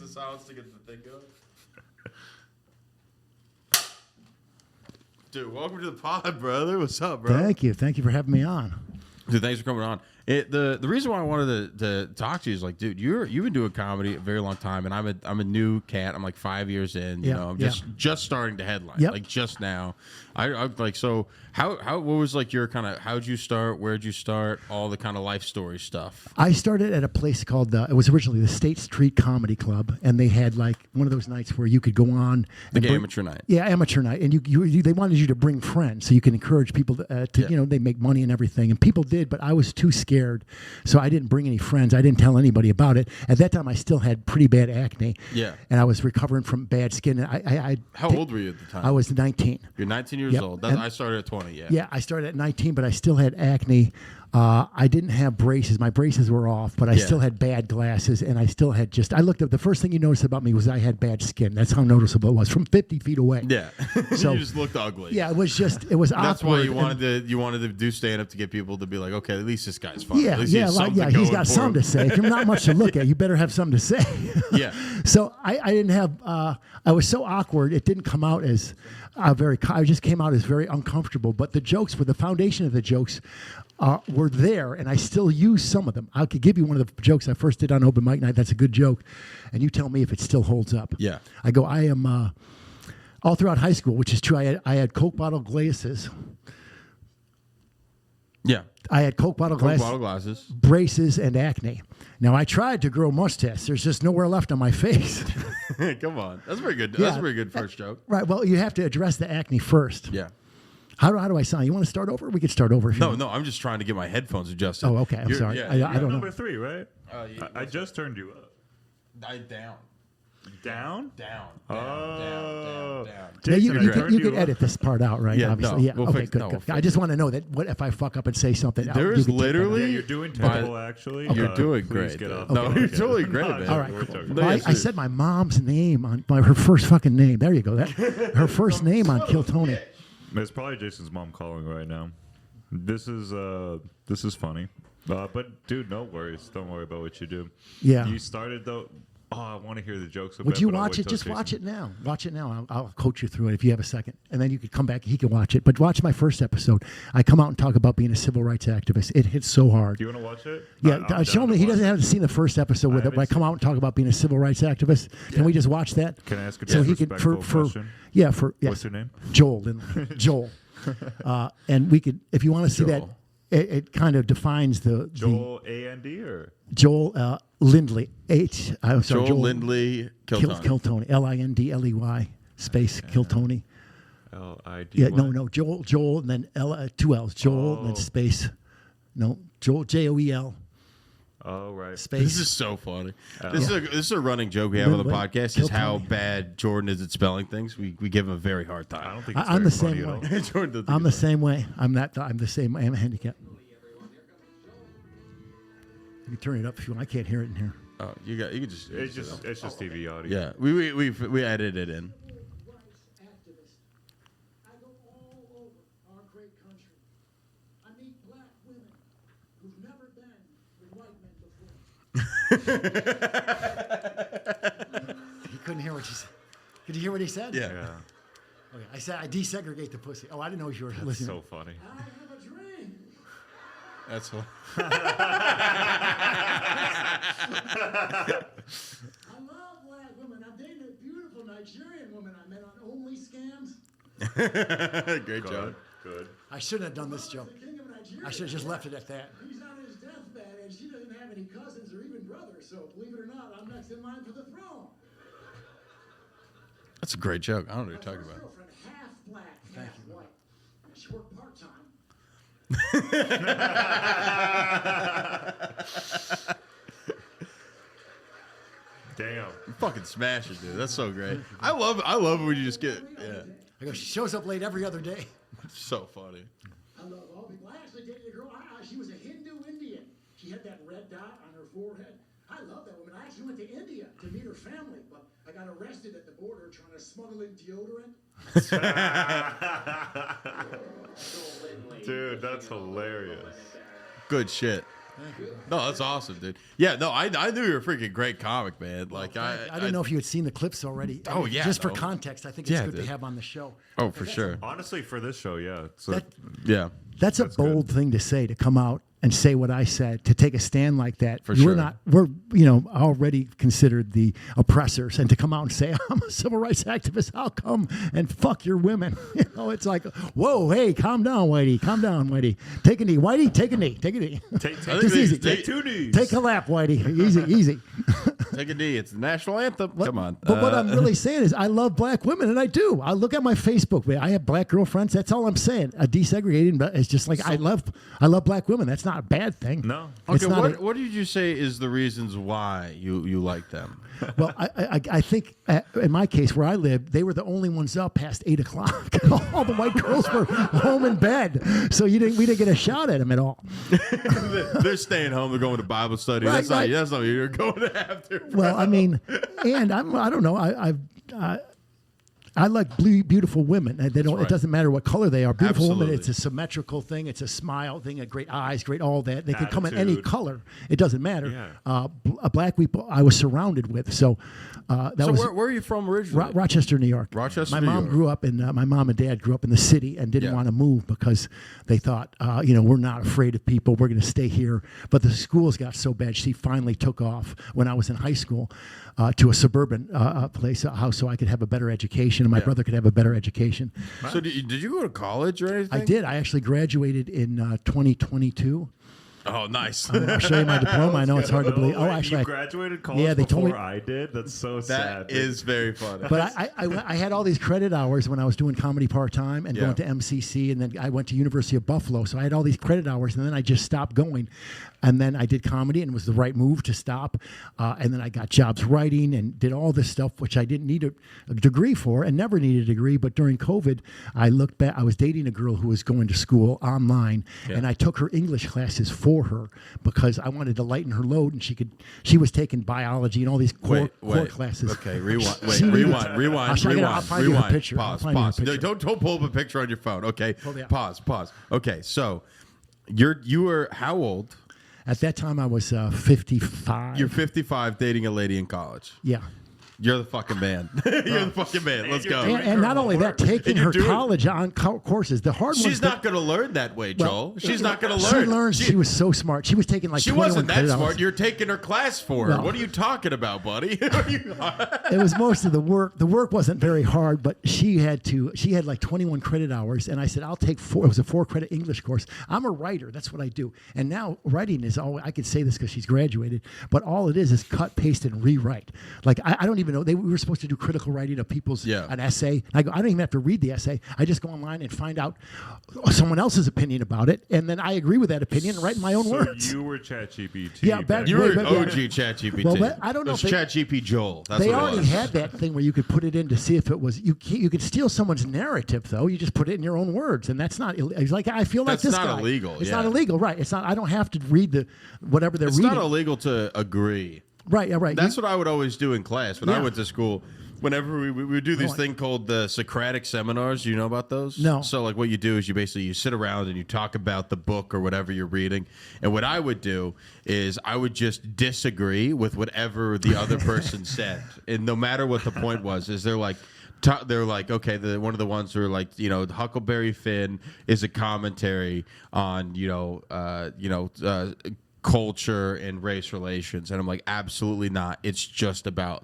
silence to get the thing going. Dude, welcome to the pod, brother. What's up, bro? Thank you for having me on. Dude, thanks for coming on. The reason why I wanted to talk to you is like, dude, you've been doing comedy a very long time, and I'm a new cat. I'm like 5 years in. You know, I'm just starting to headline, like just now. I like so. How what was like your kind of how'd you start? Where'd you start? All the kind of life story stuff. I started at a place called it was originally the State Street Comedy Club, and they had like one of those nights where you could go on amateur night. Yeah, amateur night, and you they wanted you to bring friends so you can encourage people to you know, they make money and everything, and people did, but I was too scared, so I didn't bring any friends. I didn't tell anybody about it. At that time, I still had pretty bad acne. Yeah, and I was recovering from bad skin. And how old were you at the time? I was 19. You're 19 years old. I started at 20. Yeah, I started at 19, but I still had acne. I didn't have braces. My braces were off, but I still had bad glasses, and I still had I looked up. The first thing you noticed about me was I had bad skin. That's how noticeable it was from 50 feet away. Yeah, so you just looked ugly. Yeah, it was awkward. That's why you wanted to do stand up to get people to be like, okay, at least this guy's funny. Yeah, he's got something to say. If you're not much to look at, you better have something to say. Yeah. So I didn't have. I was so awkward. It didn't come out as I just came out as very uncomfortable. But the jokes were the foundation of the jokes. Were there, and I still use some of them. I could give you one of the jokes I first did on open mic night. That's a good joke, and you tell me if it still holds up. Yeah. I go, I am all throughout high school, which is true. I had Coke bottle glasses. Yeah. I had Coke bottle glasses, braces, and acne. Now, I tried to grow mustache. There's just nowhere left on my face. Come on. That's very good. Yeah. That's a very good first joke. Right. Well, you have to address the acne first. Yeah. How do I sound? You want to start over? We could start over. No, I'm just trying to get my headphones adjusted. Oh, okay. I'm sorry. Yeah, I don't know. Number 3, right? I just turned you up. Down. Down. Down. You could edit this part out, right? Yeah, obviously. no, we'll fix, good. We'll I just want to know that what if I fuck up and say something. There's literally. Yeah, you're doing terrible, actually. You're doing great. Get off. No, you're totally great, man. All right. Cool. Well, I said my mom's name on her first fucking name. There you go. Her first name on Kill Tony. It's probably Jason's mom calling right now. This is funny, but dude, no worries. Don't worry about what you do. Yeah. You started though. Oh, I want to hear the jokes. Would you watch it? Just watch it now. Watch it now. I'll coach you through it if you have a second, and then you could come back. He can watch it. But watch my first episode. I come out and talk about being a civil rights activist. It hits so hard. Do you want to watch it? Yeah, show me. He doesn't have to see the first episode with it. But I come out and talk about being a civil rights activist. Can we just watch that? Can I ask a disrespectful question? Yes. What's your name? Joel Lindley. Joel. And we could, if you want to see that, it kind of defines the Joel A-N-D or Joel Lindley Joel Lindley Kill Tony Lindley space Kill Tony L-I-D. Yeah, no Joel and then 2 L's Joel and then space Joel Joel. Oh, right. Space. This is so funny. This is a running joke we have on the podcast is how bad Jordan is at spelling things. We give him a very hard time. I don't think it's I'm the funny same way. I'm the same way. I'm the same. I'm handicapped. You can turn it up if you want. I can't hear it in here. Oh, you can just. It's just TV audio. Yeah, we edited it in. He couldn't hear what she said. Could you hear what he said? Yeah. Okay. I said I desegregate the pussy. Oh, I didn't know you were listening. So funny. I have a dream. That's all. I love black women. I've dated a beautiful Nigerian woman I met on Only Scams. Great job. Good. I shouldn't have done this joke. I should have just left it at that. He's on his deathbed, and she doesn't have any cousins or even brothers. So believe it or not, I'm next in line for the throne. That's a great joke. I don't know what you're talking about. Girlfriend, half black, half white. She worked part-time. Damn. You fucking smash it, dude. That's so great. I love when you just get I go, she shows up late every other day. It's so funny. I love all people. I actually dated a girl. She was a Hindu Indian. She had that red dot on her forehead. I love that woman. I actually went to India to meet her family, but I got arrested at the border trying to smuggle in deodorant. Dude, that's hilarious. Good shit. No, that's awesome, dude. Yeah, no, I knew you were a freaking great comic, man. Like I didn't know if you had seen the clips already. Oh, yeah, Just for no. context, I think it's good dude. to have on the show. Oh, for sure. Honestly, for this show, yeah. Yeah. That's a bold thing to say, to come out and say what I said, to take a stand like that. For sure. We're already considered the oppressors, and to come out and say, I'm a civil rights activist, I'll come and fuck your women. It's like, whoa, hey, calm down, Whitey. Calm down, Whitey. Take a knee. Whitey, take a knee. Take a knee. Just easy. Take 2 knees. Take a lap, Whitey. Easy. Take a knee. It's the national anthem. Come on. But what I'm really saying is I love black women, and I do. I look at my Facebook. I have black girlfriends. That's all I'm saying. Desegregating, but it's just like I love black women. That's not a bad thing. No. Okay, what did you say is the reasons why you like them? Well, I think in my case where I lived, they were the only ones up past 8 o'clock. All the white girls were home in bed, so we didn't get a shot at them at all. They're staying home. They're going to Bible study. Right, That's right. not what you're going to have to. Well, I mean, and I don't know. I like beautiful women. They don't. right. It doesn't matter what color they are. Beautiful women. Absolutely. It's a symmetrical thing. It's a smile thing. A great eyes, great all that. They can come in any Attitude. color. It doesn't matter. Yeah. Black people I was surrounded with. So that So was where are you from originally? Rochester, New York. Rochester, My New mom York. grew up in. My mom and dad grew up in the city and didn't Yeah. want to move because they thought, we're not afraid of people. We're going to stay here. But the schools got so bad. She finally took off when I was in high school to a suburban place, a house, so I could have a better education and my brother could have a better education. So did you go to college or anything? I did. I actually graduated in 2022. Oh, nice. I'll show you my diploma. I know it's hard to believe. Oh, Wait, actually, you graduated college they told me- before I did? That's so sad. That is very funny. But I had all these credit hours when I was doing comedy part-time and Yeah. going to MCC, and then I went to University of Buffalo. So I had all these credit hours, and then I just stopped going. And then I did comedy, and it was the right move to stop. And then I got jobs writing and did all this stuff, which I didn't need a degree for and never needed a degree. But during COVID, I looked back. I was dating a girl who was going to school online, and I took her English classes for her because I wanted to lighten her load, and she was taking biology and all these core classes. Okay, rewind. Wait, She needed- rewind. I'll find you a picture. I'll Pause. find you a Pause. No, picture. don't pull up a picture on your phone. Okay. yeah. Pause. Okay, so you were how old? At that time, I was 55. You're 55, dating a lady in college. Yeah. You're the fucking man. You're the fucking man. Let's go. And not only that, taking you're her doing- college on courses. The hard ones. She's not going to learn that way, Joel. She's not going to She learn. learned. She was so smart. She was taking like She 21 wasn't that credit smart. hours. You're taking her class for her. No. What are you talking about, buddy? It was most of the work. The work wasn't very hard, but she had like 21 credit hours, and I said, I'll take 4. It was a 4-credit English course. I'm a writer. That's what I do. And now writing is all. I could say this because she's graduated, but all it is cut, paste, and rewrite. Like I don't even know. We were supposed to do critical writing of people's an essay. I go, I don't even have to read the essay. I just go online and find out someone else's opinion about it, and then I agree with that opinion and write in my own words. You were ChatGPT. Yeah, back- You were Wait, OG ChatGPT. Well, but I don't know It was if they- ChatGPT Joel. That's They what it already was. had that thing where you could put it in to see if it was you could steal someone's narrative though. You just put it in your own words, and that's not. It's like I feel like That's this not guy. illegal, It's yeah. not illegal, right? It's not. I don't have to read whatever they're It's reading. not illegal to agree. Right. Yeah. Right. That's what I would always do in class when I Yeah. went to school. Whenever we would do this thing called the Socratic seminars, do you know about those? No. So like what you do is you sit around and you talk about the book or whatever you're reading. And what I would do is I would just disagree with whatever the other person said. And no matter what the point was, they're like, okay, one of the ones who are like, Huckleberry Finn is a commentary on, culture and race relations, and I'm like, absolutely not. It's just about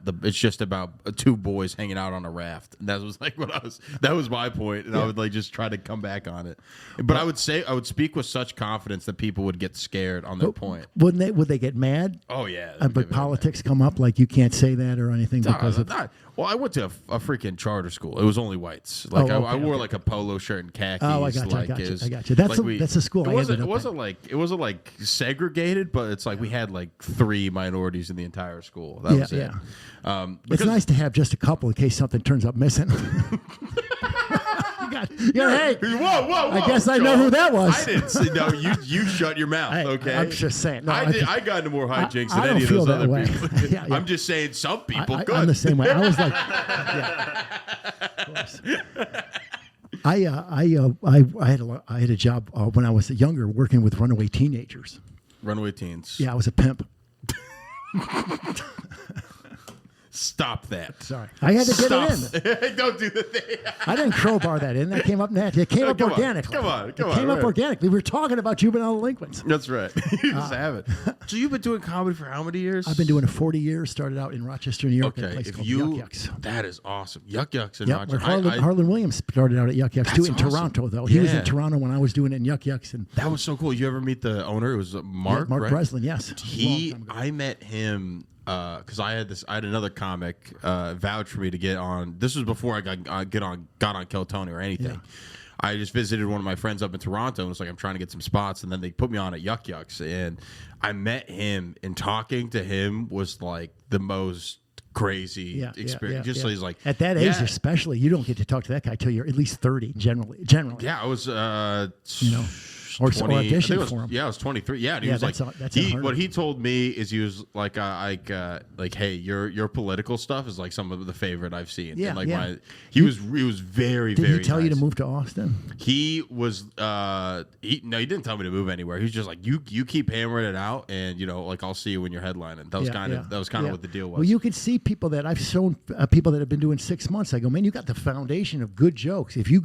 two boys hanging out on a raft. And that was like that was my point, and I would like just try to come back on it. But I would speak with such confidence that people would get scared on their point. Would they get mad? Oh yeah, But politics come up like you can't say that or anything because of. Well, I went to a freaking charter school. It was only whites. Like I wore like a polo shirt and khakis. Oh, I got you. Like, I got you. That's the school. It I ended wasn't up it wasn't like segregated, but it's like we had like 3 minorities in the entire school. That was it. It's nice to have just a couple in case something turns up missing. Hey, whoa! I guess I know who that was. I didn't say no. You shut your mouth. Hey, Okay, I'm just saying. No, I got into more hijinks I than don't any of feel those that other way. people. Yeah. I'm just saying some people. I'm the same way. I was like, yeah. Of course. I had a job when I was younger working with runaway teenagers. Runaway Teens. Yeah, I was a pimp. Stop that. Sorry. I had to get it in. Don't do the thing. I didn't crowbar that in. That came up naturally. It came up organically. Come on. It came up organically. We were talking about juvenile delinquents. That's right. You just have it. So you've been doing comedy for how many years? I've been doing it 40 years. Started out in Rochester, New York. Okay. At a place If called you, Yuck Yucks. that is awesome. Yuck Yucks in Yep, Rochester. Harlan Williams started out at Yuck Yucks too in awesome. Toronto, though. He was Yeah. in Toronto when I was doing it in Yuck Yucks. And That was so cool. You ever meet the owner? It was Mark. Mark right? Breslin, yes. I met him because I had another comic vouch for me to get on. This was before I got on Kill Tony or anything. Yeah. I just visited one of my friends up in Toronto and was like, I'm trying to get some spots, and then they put me on at Yuck Yucks, and I met him, and talking to him was like the most crazy experience. So he's like, at that age, especially, you don't get to talk to that guy till you're at least 30. Generally. Yeah, I was or 20, audition was, for him. Yeah, I was 23. Yeah, and he Yeah, was like, that's what he told me is he was like, hey, your political stuff is like some of the favorite I've seen. Yeah, and like yeah. He was very, Did very he tell you to nice. move to Austin? He was he didn't tell me to move anywhere. He was just like, you keep hammering it out, and like I'll see you when you're headlining. That was kind of what the deal was. Well, you can see people that I've shown people that have been doing 6 months. I go, man, you got the foundation of good jokes. If you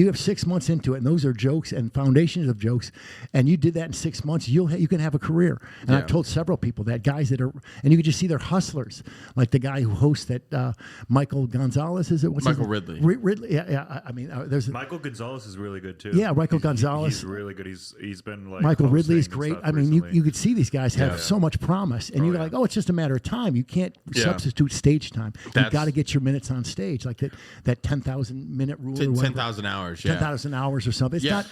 have 6 months into it, and those are jokes and foundations of jokes, and you did that in 6 months, you can have a career. And I've told several people that guys that are, and you can just see they're hustlers, like the guy who hosts that Michael Gonzalez, is it? What's Michael Ridley. Ridley, yeah. I mean, there's Michael Gonzalez is really good too. Yeah, Michael Gonzalez. He's really good. He's been like Michael Ridley is hosting great. and stuff I mean, recently. you could see these guys have so much promise, and you're like, oh, it's just a matter of time. You can't substitute stage time. You've got to get your minutes on stage, like that 10,000 minute rule. 10,000 hours. Yeah. 10,000 hours or something. It's not.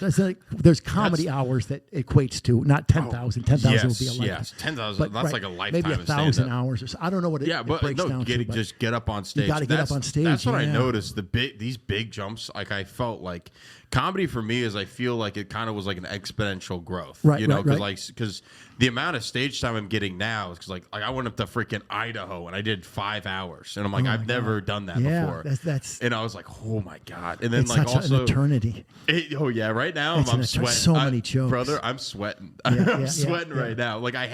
There's comedy hours that equates to not 10,000. 10,000 would be a lifetime. Yes, 10,000. That's like a lifetime. Maybe of 1,000 stand-up. hours or so. I don't know what it, it breaks down to. But just get up on stage. You got to get up on stage. That's what I noticed. These big jumps. Like I felt like comedy for me is I feel like it kind of was like an exponential growth. Right. Because the amount of stage time I'm getting now is because like I went up to freaking Idaho and I did 5 hours, and I'm like, I've never done that before. That's and I was like, oh my god. And then it's like such also an eternity. Right now I'm sweating. So many jokes, brother. I'm sweating. I'm sweating right now. Like I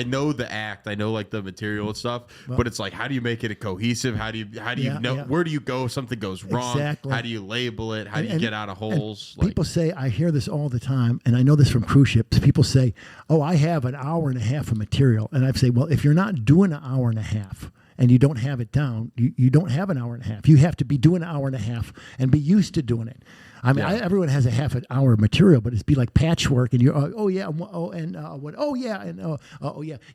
know the act. I know like the material and stuff. But it's like, how do you make it cohesive? How do you know where do you go if something goes wrong? Exactly. How do you label it? How do you get out of holes? People say, I hear this all the time, and I know this from cruise ships. People say, oh, I have an hour and a half of material. And I say, well, if you're not doing an hour and a half and you don't have it down, you don't have an hour and a half. You have to be doing an hour and a half and be used to doing it. I mean, everyone has a half an hour of material, but it's be like patchwork, and you're You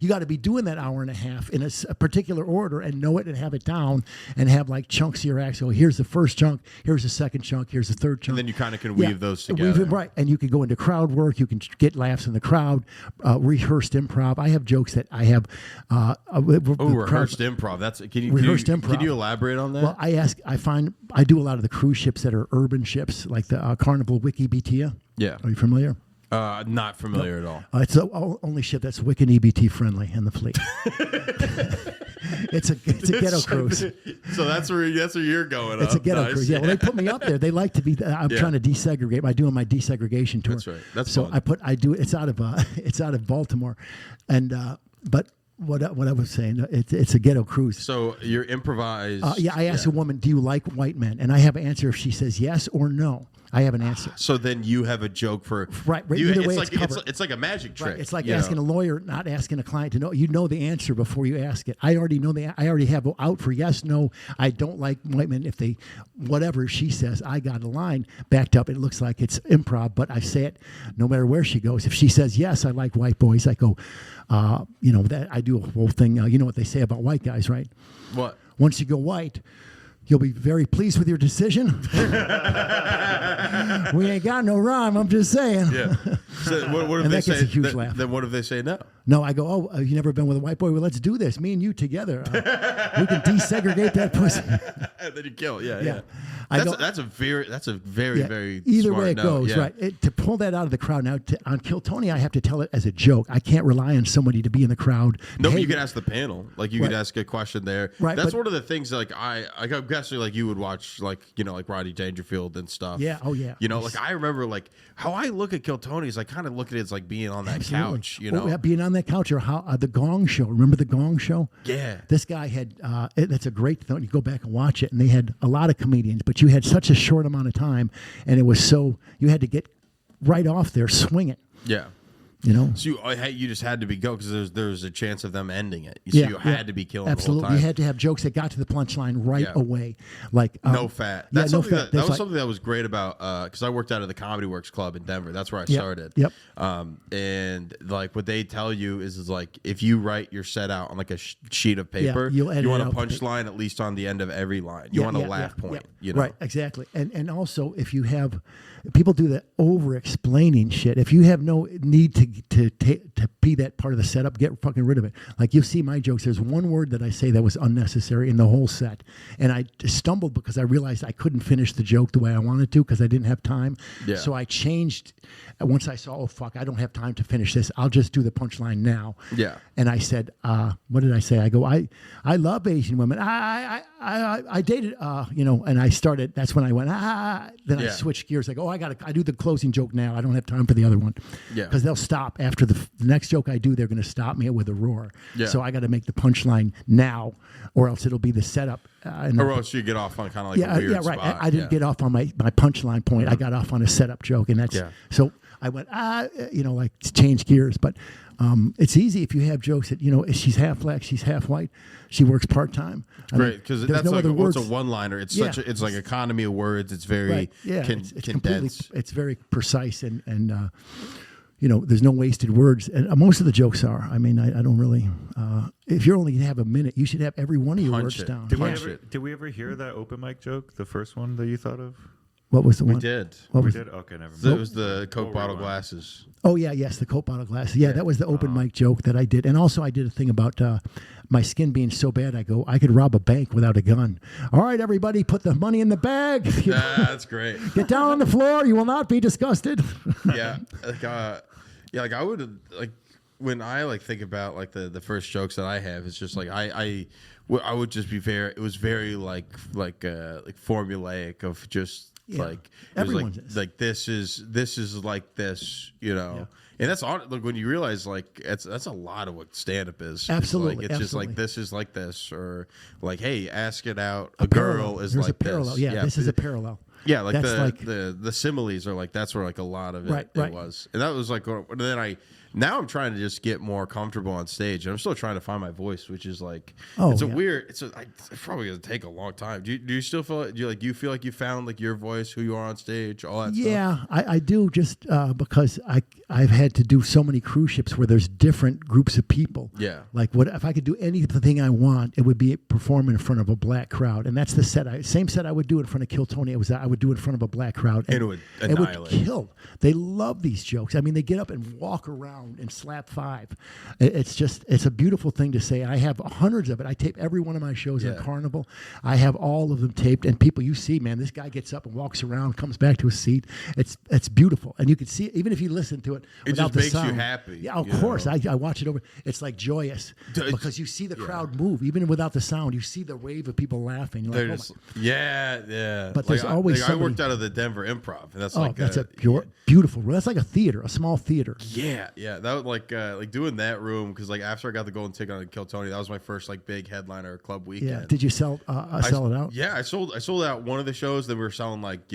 got to be doing that hour and a half in a particular order and know it and have it down and have like chunks of your act. So here's the first chunk, here's the second chunk, here's the third chunk. And then you kind of can weave those together. Right, and you can go into crowd work. You can get laughs in the crowd, rehearsed improv. I have jokes that I have. Rehearsed improv. That's improv. Can you elaborate on that? Well, I do a lot of the cruise ships that are urban ships, like the Carnival Wiki BT. Yeah. Are you familiar? Not familiar at all. It's the only ship that's Wiki EBT friendly in the fleet. It's a ghetto cruise. So that's where you're going. It's a ghetto cruise. Yeah. Well, they put me up there. They like to be. I'm trying to desegregate. I'm doing my desegregation tour. That's right. That's so fun. I do. It's out of Baltimore, and but. What I was saying, it's a ghetto cruise. So you're improvised. I asked a woman, "Do you like white men?" And I have an answer if she says yes or no. I have an answer. So then you have a joke for either way it's like a magic trick. Right. It's like asking a lawyer, not asking a client to know. You know the answer before you ask it. I already know I already have out for yes, no. I don't like white men. If they, whatever she says, I got a line backed up. It looks like it's improv, but I say it no matter where she goes. If she says yes, I like white boys. I go, that I do a whole thing. You know what they say about white guys, right? What? Once you go white, you'll be very pleased with your decision. We ain't got no rhyme. I'm just saying. Yeah. So what if and they that say gets a huge laugh. Then what if they say no? No, I go, oh, you never been with a white boy? Well, let's do this. Me and you together. We can desegregate that pussy. And then you kill. Yeah. That's a very either smart way it goes, right? To pull that out of the crowd. Now, on Kill Tony, I have to tell it as a joke. I can't rely on somebody to be in the crowd. No, but you could ask the panel. Like you could ask a question there. Right. That's one of the things. Like I'm guessing like you would watch like Rodney Dangerfield and stuff. Yeah. Oh yeah. Like I remember like how I look at Kill Tony is like kind of look at it as like being on that couch, you know? Well, being on that couch, or how the Gong Show. Remember the Gong Show? Yeah. This guy had, that's a great thing. You go back and watch it, and they had a lot of comedians, but you had such a short amount of time, and it was so, you had to get right off there, swing it. Yeah. You know, so you just had to be go because there's a chance of them ending it. So you had to be killing absolutely. the whole time. You had to have jokes that got to the punchline right away, like no fat. That's something no fat. that was something that was great about because I worked out at the Comedy Works Club in Denver. That's where I started. Yep. And like what they tell you is like if you write your set out on like a sheet of paper, you want a punchline at least on the end of every line. You want a laugh point. You know? Right, exactly. And also if you have people do that over explaining shit. If you have no need to be that part of the setup, get fucking rid of it. Like you see my jokes, there's one word that I say that was unnecessary in the whole set. And I stumbled because I realized I couldn't finish the joke the way I wanted to because I didn't have time. Yeah. So I changed once I saw, oh fuck, I don't have time to finish this. I'll just do the punchline now. Yeah. And I said, what did I say? I go, I love Asian women. I dated, and I started, that's when I went, then I switched gears. I go, I do the closing joke now. I don't have time for the other one. Yeah. Because they'll stop after the next joke I do, they're going to stop me with a roar. Yeah. So I got to make the punchline now or else it'll be the setup. Or else you get off on kind of like a weird right. spot. I didn't get off on my punchline point. I got off on a setup joke. And that's, so I went, like change gears. But it's easy if you have jokes that, she's half black, she's half white, she works part-time. Great, because that's no like it's a one-liner. It's it's like economy of words. It's very condensed. It's very precise and there's no wasted words. And most of the jokes are. I mean, I don't really. If you're only going to have a minute, you should have every one of your words down. Did we ever hear that open mic joke, the first one that you thought of? What was the one? We did. We did? Okay, never mind. It was the Coke bottle glasses. Oh, yes, the Coke bottle glasses. Yeah, that was the open mic joke that I did. And also I did a thing about my skin being so bad, I could rob a bank without a gun. All right, everybody, put the money in the bag. That's great. Get down on the floor. You will not be disgusted. Yeah. Like I would, like, when I, like, think about, like, the first jokes that I have, it's just, like, I would just be it was very, like formulaic of just, like it was like this is like this, and that's on. Look, when you realize like that's a lot of what stand up is. Absolutely, it's just like this is like this, or like hey, ask it out. A girl is like a parallel. this. Yeah, this is a parallel. Yeah, like the similes are like that's where like a lot of it was, and that was like. And then now I'm trying to just get more comfortable on stage. And I'm still trying to find my voice, which is like it's probably gonna take a long time. Do you still feel you feel like you found like your voice, who you are on stage, all that stuff? Yeah, I do just because I've had to do so many cruise ships where there's different groups of people. Yeah, like what if I could do anything I want, it would be perform in front of a black crowd, and that's the same set I would do in front of Kill Tony. I would do in front of a black crowd, and it would kill. They love these jokes. I mean, they get up and walk around and slap five. It's a beautiful thing to say. I have hundreds of it. I tape every one of my shows on Carnival. I have all of them taped, and people, you see, man, this guy gets up and walks around, comes back to his seat. It's beautiful, and you can see it, even if you listen to it without the sound. It just makes you happy. Yeah, of course. I watch it over. It's like joyous because you see the crowd move, even without the sound. You see the wave of people laughing. You're like, yeah. But there's always somebody. I worked out of the Denver Improv, and that's a beautiful. That's like a theater, a small theater. Yeah. That was like doing that room because like after I got the golden ticket on Kill Tony, that was my first like big headliner club weekend. Yeah. Did you sell it out? Yeah, I sold out one of the shows. Then we were selling I think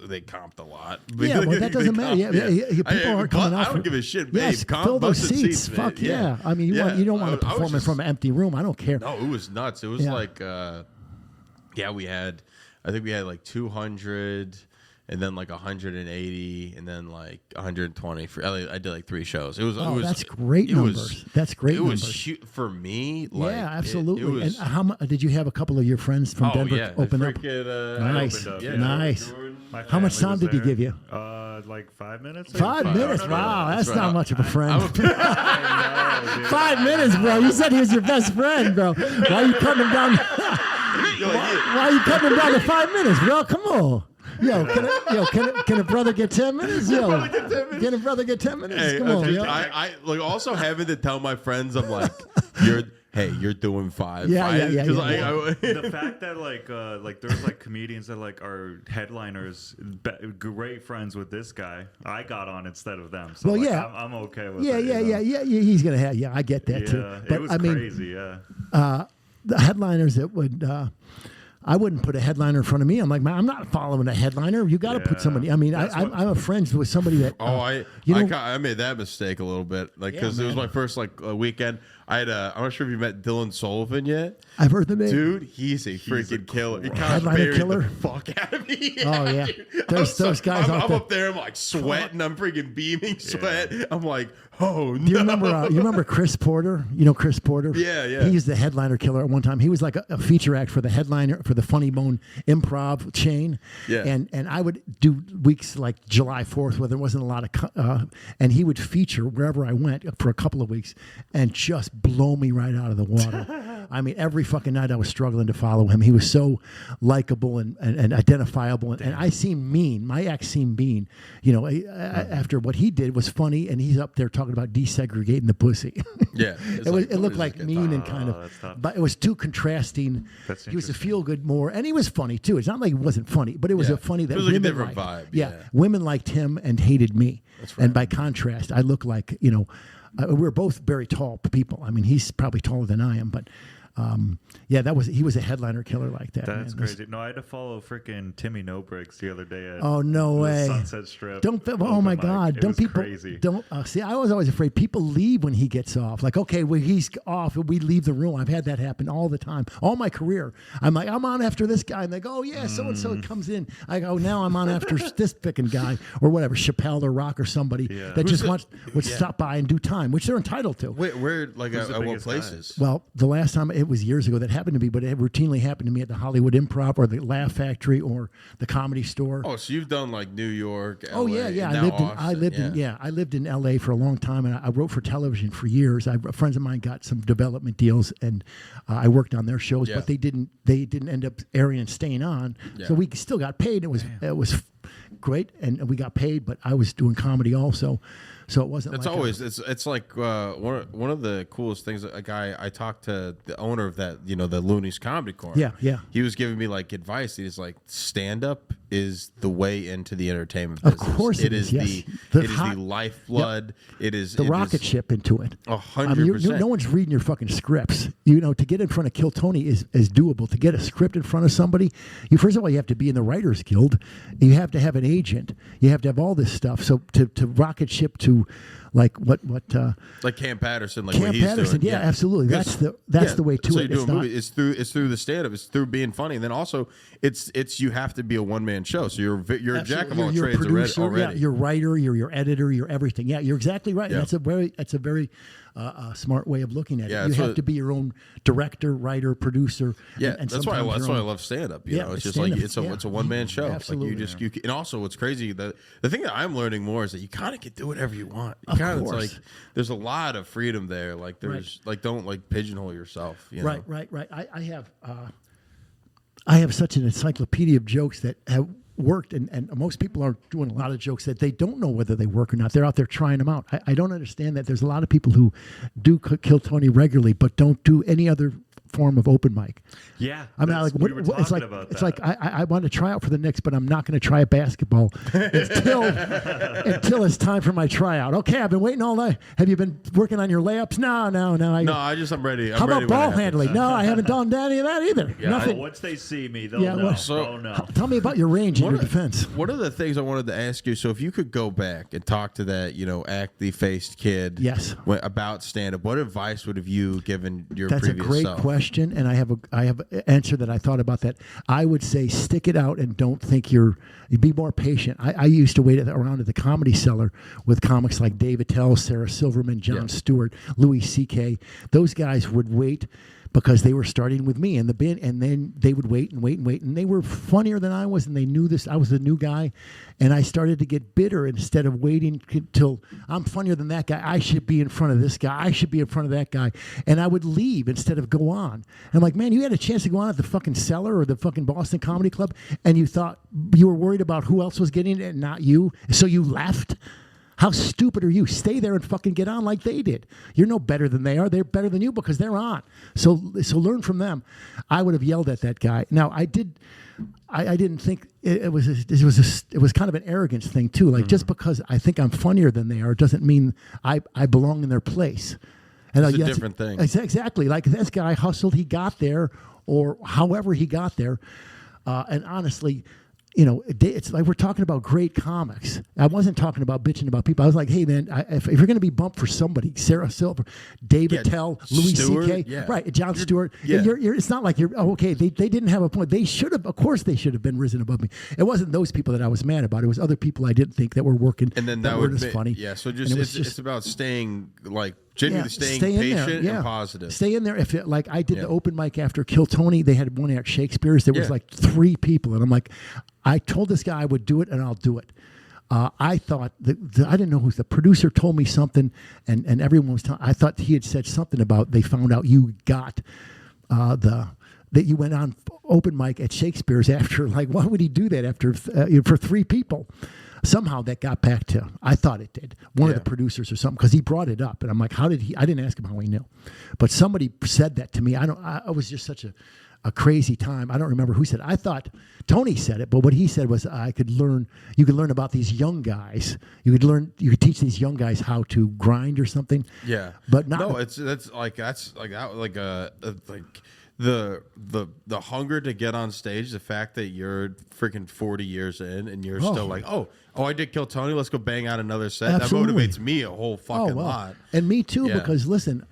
they comped a lot. Yeah, well that doesn't matter. People aren't coming out. I don't give a shit, babe. Yes, fill those seats. Fuck yeah. I mean, you don't want to perform in front of an empty room. I don't care. No, it was nuts. It was like, I think we had like 200. And then like 180, and then like 120 for. I did like 3 shows. That's great numbers. That's great. It was for me. Like, absolutely. And how much did you have a couple of your friends from Denver open up? Nice, nice. How much time did he give you? Like 5 minutes. 5 minutes. Wow, that's not much of a friend. 5 minutes, bro. You said he was your best friend, bro. Why are you cutting him down? Why are you cutting him down to 5 minutes, bro? Come on. Can a brother get 10 minutes? Can a brother get 10 minutes? Hey, Come on, I like also having to tell my friends, I'm like, hey, you're doing 5. Yeah. The fact that like there's like comedians that like are headliners, great friends with this guy. I got on instead of them. So Well, like, yeah. I'm okay with Yeah, it. yeah. He's gonna have. Yeah, I get that too. Yeah, But it was I mean, crazy. Yeah. the headliners that would. I wouldn't put a headliner in front of me. I'm like, man, I'm not following a headliner. You got to put somebody. I mean, I'm a friends with somebody that. I made that mistake a little bit, like because it was my first weekend. I'm not sure if you met Dylan Sullivan yet. I've heard the name. Dude, he's a freaking killer. He kind of headliner killer. The fuck out of me. Oh yeah, there's those guys. I'm up there. I'm like sweating. I'm freaking beaming sweat. I'm like, oh no. Do you remember Chris Porter? You know Chris Porter? Yeah. He's the headliner killer at one time. He was like a feature act for the headliner for the Funny Bone Improv chain. Yeah. And I would do weeks like July 4th where there wasn't a lot of, and he would feature wherever I went for a couple of weeks and just blow me right out of the water. I mean, every fucking night I was struggling to follow him. He was so likable and identifiable. And I seemed mean. My ex seemed mean. You know, after what he did was funny, and he's up there talking about desegregating the pussy. Yeah. It looked like mean and kind of, but it was too contrasting. He was a feel-good more, and he was funny too. It's not like he wasn't funny, but it was a funny that it was like women a different liked. vibe. Yeah, women liked him and hated me. That's right. And by contrast, I look like, you know, we're both very tall people. I mean, he's probably taller than I am, but he was a headliner killer like that. That's crazy. No, I had to follow freaking Timmy No Bricks the other day. At oh no way! Sunset Strip. Oh my God! Don't people? Crazy. Don't see. I was always afraid people leave when he gets off. Like, okay, well he's off, we leave the room. I've had that happen all the time, all my career. I'm like, I'm on after this guy, and they go, oh yeah, so and so comes in. I go, now I'm on after this picking guy or whatever, Chappelle or Rock or somebody that just would stop by and do time, which they're entitled to. Wait, where like at what places? Well, the last time it was years ago that happened to me, but it routinely happened to me at the Hollywood Improv or the Laugh Factory or the Comedy Store. Oh, so you've done like New York, LA, oh yeah. I lived in LA for a long time, and I wrote for television for years. Friends of mine got some development deals, and I worked on their shows, but they didn't end up airing and staying on. Yeah. So we still got paid. It was great, and we got paid, but I was doing comedy also. So it wasn't. It's like one of the coolest things. A guy I talked to the owner of that, you know, the Looney's Comedy Corner. Yeah. He was giving me like advice. He's like, stand up is the way into the entertainment business. Of course, it is. Yes. The lifeblood. Yep. It is the rocket ship into it. 100%. No one's reading your fucking scripts. You know, to get in front of Kill Tony is doable. To get a script in front of somebody, first of all you have to be in the Writers Guild. You have to have an agent. You have to have all this stuff. So to rocket ship to like what like Cam Patterson, like Cam what he's Patterson, doing. Yeah, absolutely. That's the way to so it. You do a movie. It's through the stand up. It's through being funny. And then also it's you have to be a one man show. So you're a jack of all trades already. Yeah, you're writer, you're your editor, you're everything. Yeah, you're exactly right. Yeah. That's a very smart way of looking at it. You have to be your own director, writer, producer. Yeah, and that's why I love stand up. You know, it's just like it's a one man show. Absolutely. Like you and also what's crazy, the thing that I'm learning more is that you kind of can do whatever you want. It's like there's a lot of freedom there. Like there's like don't like pigeonhole yourself. You know? Right. I have such an encyclopedia of jokes that have worked, and most people are doing a lot of jokes that they don't know whether they work or not. They're out there trying them out. I don't understand that. There's a lot of people who do Kill Tony regularly but don't do any other form of open mic. Yeah, I mean, it's like I want to try out for the Knicks, but I'm not going to try a basketball until it's time for my tryout. Okay, I've been waiting all night. Have you been working on your layups? No. I'm ready. How about ball handling? No, I haven't done any of that either. Yeah, nothing. Once they see me, they'll know. Tell me about your range in your defense. One of the things I wanted to ask you. So if you could go back and talk to that, acne faced kid, yes, about stand up, what advice would have you given your That's previous a great self? Question. And I have an answer that I thought about that. I would say stick it out and don't think be more patient. I used to wait around at the Comedy Cellar with comics like Dave Attell, Sarah Silverman, Jon Stewart, Louis C.K. Those guys would wait because they were starting with me in the bin, and then they would wait, and they were funnier than I was, and they knew this. I was the new guy, and I started to get bitter. Instead of waiting till I'm funnier than that guy, I should be in front of this guy. I should be in front of that guy, and I would leave instead of go on. And I'm like, man, you had a chance to go on at the fucking Cellar or the fucking Boston Comedy Club, and you thought you were worried about who else was getting it and not you, so you left. How stupid are you? Stay there and fucking get on like they did. You're no better than they are. They're better than you because they're on. So learn from them. I would have yelled at that guy. Now I didn't think it was kind of an arrogance thing too. Like just because I think I'm funnier than they are doesn't mean I belong in their place. And it's a different thing. Exactly. Like this guy hustled. He got there, or however he got there. And honestly, you know, it's like we're talking about great comics. I wasn't talking about bitching about people. I was like, hey, man, if you're going to be bumped for somebody, Sarah Silver, David Tell, Louis C.K., right, Jon Stewart, it's not like you're, okay, they didn't have a point. They should have, of course, they should have been risen above me. It wasn't those people that I was mad about. It was other people I didn't think that were working. And then that weren't would as funny. Yeah, so it's about staying, like, genuinely staying patient and positive. Stay in there. If it, like I did the open mic after Kill Tony, they had one at Shakespeare's. There was like 3 people, and I'm like, I told this guy I would do it, and I'll do it. I thought I didn't know who the producer told me something, and everyone was telling. I thought he had said something about they found out you got that you went on open mic at Shakespeare's after. Like, why would he do that after for 3 people? Somehow that got back to, I thought it did, one of the producers or something, because he brought it up. And I'm like, how did he? I didn't ask him how he knew. But somebody said that to me. I was just such a crazy time. I don't remember who said it. I thought Tony said it, but what he said was you could learn about these young guys. You could teach these young guys how to grind or something. Yeah. But not. No, that's like the hunger to get on stage, the fact that you're freaking 40 years in and you're still like, oh, I did Kill Tony, let's go bang out another set. Absolutely. That motivates me a whole fucking lot. And me too, because listen,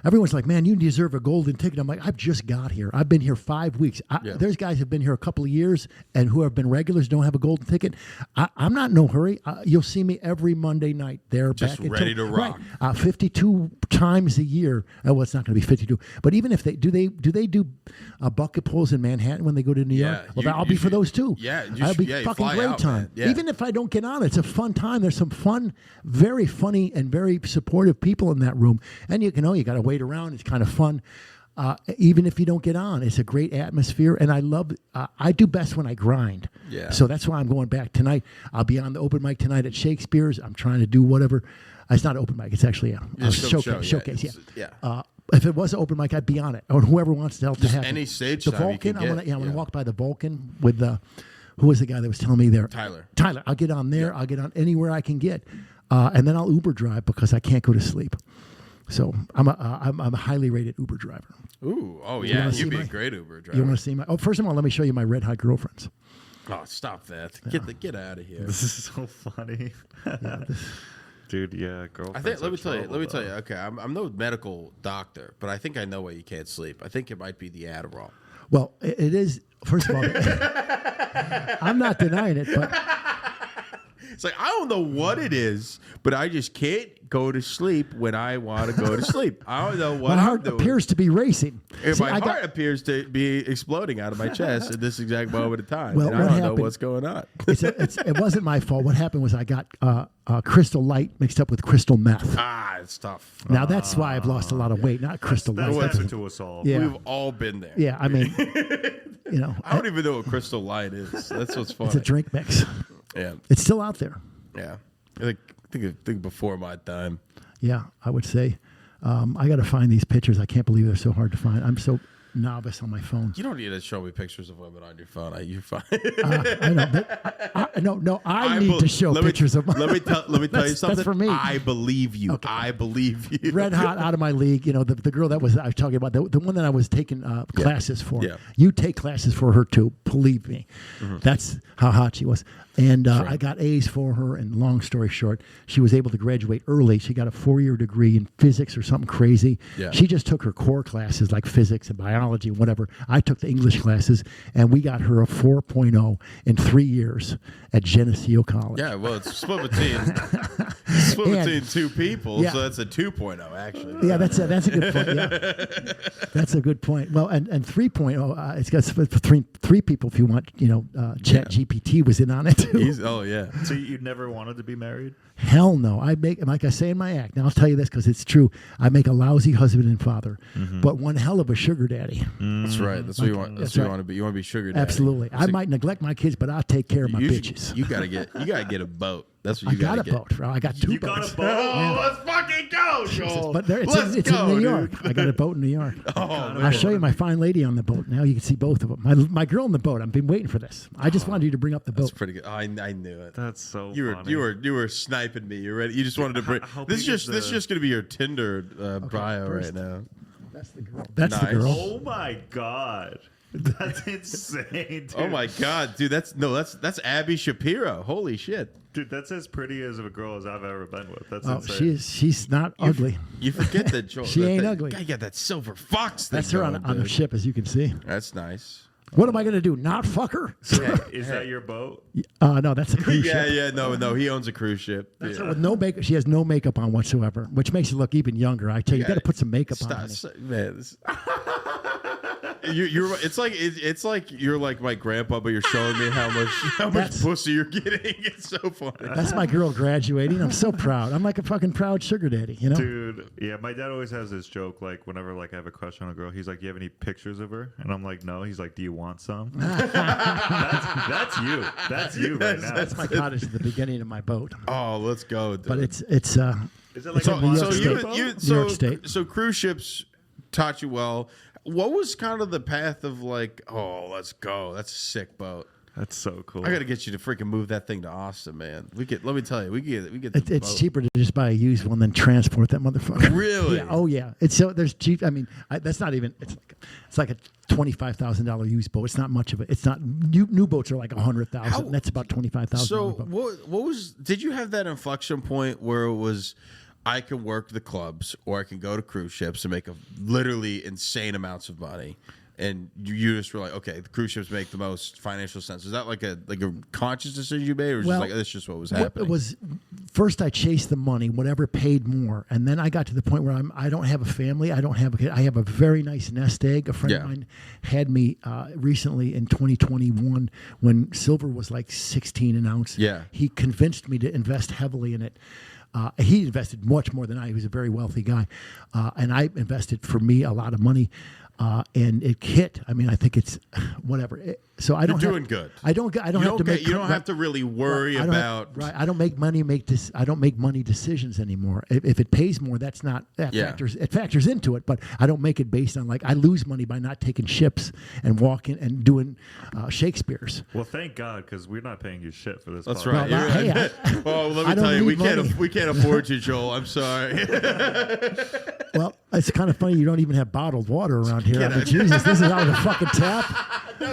everyone's like, man, you deserve a golden ticket. I'm like, I've just got here. I've been here 5 weeks. There's guys who've been here a couple of years and who have been regulars, don't have a golden ticket. I'm not in no hurry. You'll see me every Monday night there. Just back ready to rock. Right, 52 times a year. Well, it's not going to be 52. But even if they do bucket pulls in Manhattan when they go to New York? Well, I'll be for those too. Yeah. That'll be fucking great time. Yeah. Even if I don't get on, it's a fun time. There's some fun, very funny and very supportive people in that room. And you got to wait around. It's kind of fun. Even if you don't get on, it's a great atmosphere. And I love, I do best when I grind. Yeah. So that's why I'm going back tonight. I'll be on the open mic tonight at Shakespeare's. I'm trying to do whatever. It's not an open mic. It's actually a showcase. Yeah. If it was an open mic, I'd be on it. Or whoever wants to help to have any stage the time Vulcan. I'm gonna walk by the Vulcan with who was the guy that was telling me there? Tyler. I'll get on there. Yeah. I'll get on anywhere I can get, and then I'll Uber drive because I can't go to sleep. So I'm a highly rated Uber driver. Ooh, yeah, you'd be a great Uber driver. You want to see my? Oh, first of all, let me show you my red hot girlfriends. Oh, stop that! Get out of here. This is so funny. Dude, yeah, girlfriends. I think. Let me tell you. Okay, I'm no medical doctor, but I think I know why you can't sleep. I think it might be the Adderall. Well, it is. First of all, I'm not denying it, but it's like I don't know what it is, but I just can't go to sleep when I want to go to sleep. I don't know what my heart appears to be racing. My heart appears to be exploding out of my chest at this exact moment in time. Well, and I don't know what's going on. It wasn't my fault. What happened was I got crystal light mixed up with crystal meth. It's tough. Now that's why I've lost a lot of weight. Not crystal light. That's to us all. Yeah. We've all been there. Yeah, I mean, I don't even know what crystal light is. That's what's funny. It's a drink mix. Yeah, it's still out there. Yeah, I think before my time. Yeah, I would say. I got to find these pictures. I can't believe they're so hard to find. I'm so novice on my phone. You don't need to show me pictures of women on your phone. You're fine. I know. I need to show pictures of. Let me tell you something. That's for me. I believe you. Okay. I believe you. Red hot, out of my league. The girl that I was talking about, the one that I was taking classes for. Yeah. You take classes for her too. Believe me. Mm-hmm. That's how hot she was. And sure. I got A's for her, and long story short, she was able to graduate early. She got a 4-year degree in physics or something crazy. Yeah. She just took her core classes like physics and biology and whatever. I took the English classes, and we got her a 4.0 in 3 years at Geneseo College. Yeah, well, it's split between 2 people, so that's a 2.0, actually. Yeah, that's a good point. Yeah. That's a good point. Well, and 3.0, it's got split between 3 people if you want, Chat GPT was in on it. Oh, yeah. So you never wanted to be married? Hell no. I make, like I say in my act, now I'll tell you this because it's true. I make a lousy husband and father, but one hell of a sugar daddy. That's right. That's what you want. That's what you want to be. You want to be sugar daddy. Absolutely. I might neglect my kids, but I'll take care of my bitches. You gotta get a boat. That's what you got a get. boat. I got two boats. Got a boat? Oh, let's fucking go, Joel. But it's Let's go, in New dude. York. I got a boat in New York. Man. I'll show you my fine lady on the boat. Now you can see both of them. My girl on the boat. I've been waiting for this. I just wanted you to bring up the boat. That's pretty good. I knew it. That's so You funny. were sniping me. You ready? You just wanted to bring. How This big is is just going to be your Tinder bio first. right now. That's the girl. That's Nice. the girl. Oh my god, that's insane, dude. Oh my god, dude! That's Abby Shapiro. Holy shit! Dude, that's as pretty as a girl as I've ever been with. That's Oh, insane. she's not ugly. You forget that Joel. She ain't that ugly. Guy got that silver fox thing. That's her on going, the dude. ship, as you can see. That's nice. What am I going to do? Not fuck her? Is that your boat? No, that's a cruise Yeah, ship. no. He owns a cruise ship. That's her Yeah. with no makeup. She has no makeup on whatsoever, which makes her look even younger. I tell you, you got to put some makeup on. Man. You're. It's like you're like my grandpa, but you're showing me how much pussy you're getting. It's so funny. That's my girl graduating. I'm so proud. I'm like a fucking proud sugar daddy, you know? Dude, yeah, my dad always has this joke, like, whenever, like, I have a crush on a girl, he's like, you have any pictures of her? And I'm like, no. He's like, do you want some? that's you. That's you right now. That's my cottage at the beginning of my boat. Oh, let's go. Dude. But it's Is it like So- a New so York you- State boat? New York State. So cruise ships taught you well. What was kind of the path of like, oh, let's go. That's a sick boat. That's so cool. I got to get you to freaking move that thing to Austin, man. Let me tell you, we get. it's cheaper to just buy a used one than transport that motherfucker. Really? Yeah. Oh yeah. It's so there's cheap. I mean, that's not even. It's like a $25,000 used boat. It's not much of it. It's not new boats are like $100,000. That's about $25,000. So what was? Did you have that inflection point where it was? I can work the clubs, or I can go to cruise ships and make literally insane amounts of money. And you just were like, okay, the cruise ships make the most financial sense. Is that like a conscious decision you made, or was just like that's just what was happening? It was first I chased the money, whatever paid more, and then I got to the point where I don't have a family, I don't have a kid. I have a very nice nest egg. A friend of mine had me recently in 2021 when silver was like 16 an ounce. Yeah, he convinced me to invest heavily in it. He invested much more than I. He was a very wealthy guy, and I invested for me a lot of money. And it hit. I mean, I think it's whatever. So I don't. You're doing good. I don't have to make. You don't have to really worry about. I don't make money. I don't make money decisions anymore. If it pays more, that's not factors. It factors into it, but I don't make it based on like I lose money by not taking ships and walking and doing Shakespeare's. Well, thank God, because we're not paying you shit for this. That's podcast. right. Well, let me tell you, we can't afford you, Joel. I'm sorry. Well, it's kind of funny. You don't even have bottled water around here. I mean, Jesus, this is out of the fucking tap.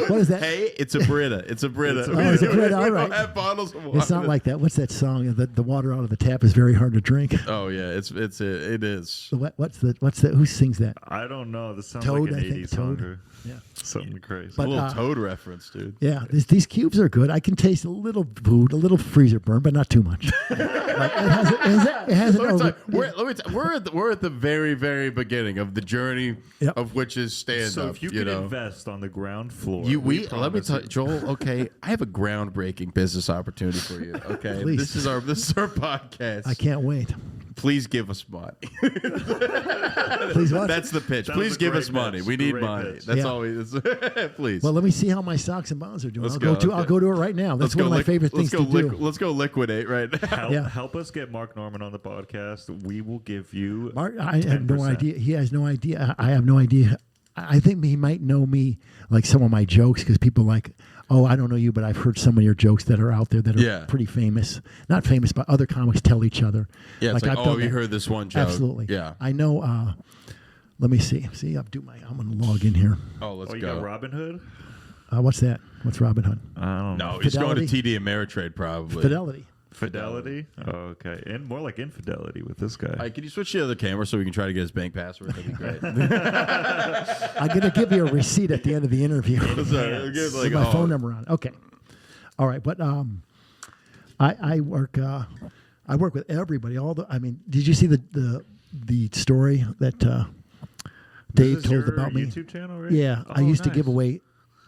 What is that? Hey, it's a Brita. It's a Brita. It's a Brita. All We right. don't have bottles of water. It's not like that. What's that song? The water out of the tap is very hard to drink. Oh yeah, it is. What's that? Who sings that? I don't know. This sounds Toad, like I an think. 80s Toad. song. Yeah. Something crazy. But, A little Toad reference, dude. Yeah, these cubes are good. I can taste a little food, a little freezer burn, but not too much. Like, it has an over. We're at the very, very beginning of the journey of which is stand So up. if you could invest on the ground floor, let me promise tell you, Joel. Okay, I have a groundbreaking business opportunity for you. Okay, Please. this is our podcast. I can't wait. Please give us money. Please what? That's the pitch. That Please was a give great us money. pitch. We need Great money. pitch. That's Yeah. all we. Please. Well, let me see how my stocks and bonds are doing. Let's I'll go, go to. okay. I'll go to it right now. That's one of my favorite things to do. Let's go liquidate right now. Yeah. Help us get Mark Norman on the podcast. We will give you. Mark, I have no 10%. idea. He has no idea. I have no idea. I think he might know me, like some of my jokes, because people like, oh, I don't know you, but I've heard some of your jokes that are out there that are pretty famous. Not famous, but other comics tell each other. Yeah, it's like I've done you that. heard this one joke. Absolutely. Yeah. I know. Let me see. I'm going to log in here. Oh, let's You go. got Robin Hood? What's that? What's Robin Hood? I don't know. No, he's going to Fidelity? TD Ameritrade probably. Fidelity. Fidelity? Oh, okay. And more like infidelity with this guy. All right, can you switch to the other camera so we can try to get his bank password? That'd be great. I'm going to give you a receipt at the end of the interview with my phone number on it. Okay. All right, but I work with everybody. Did you see the story that Dave told about me? YouTube channel, right? Yeah, I used to give away.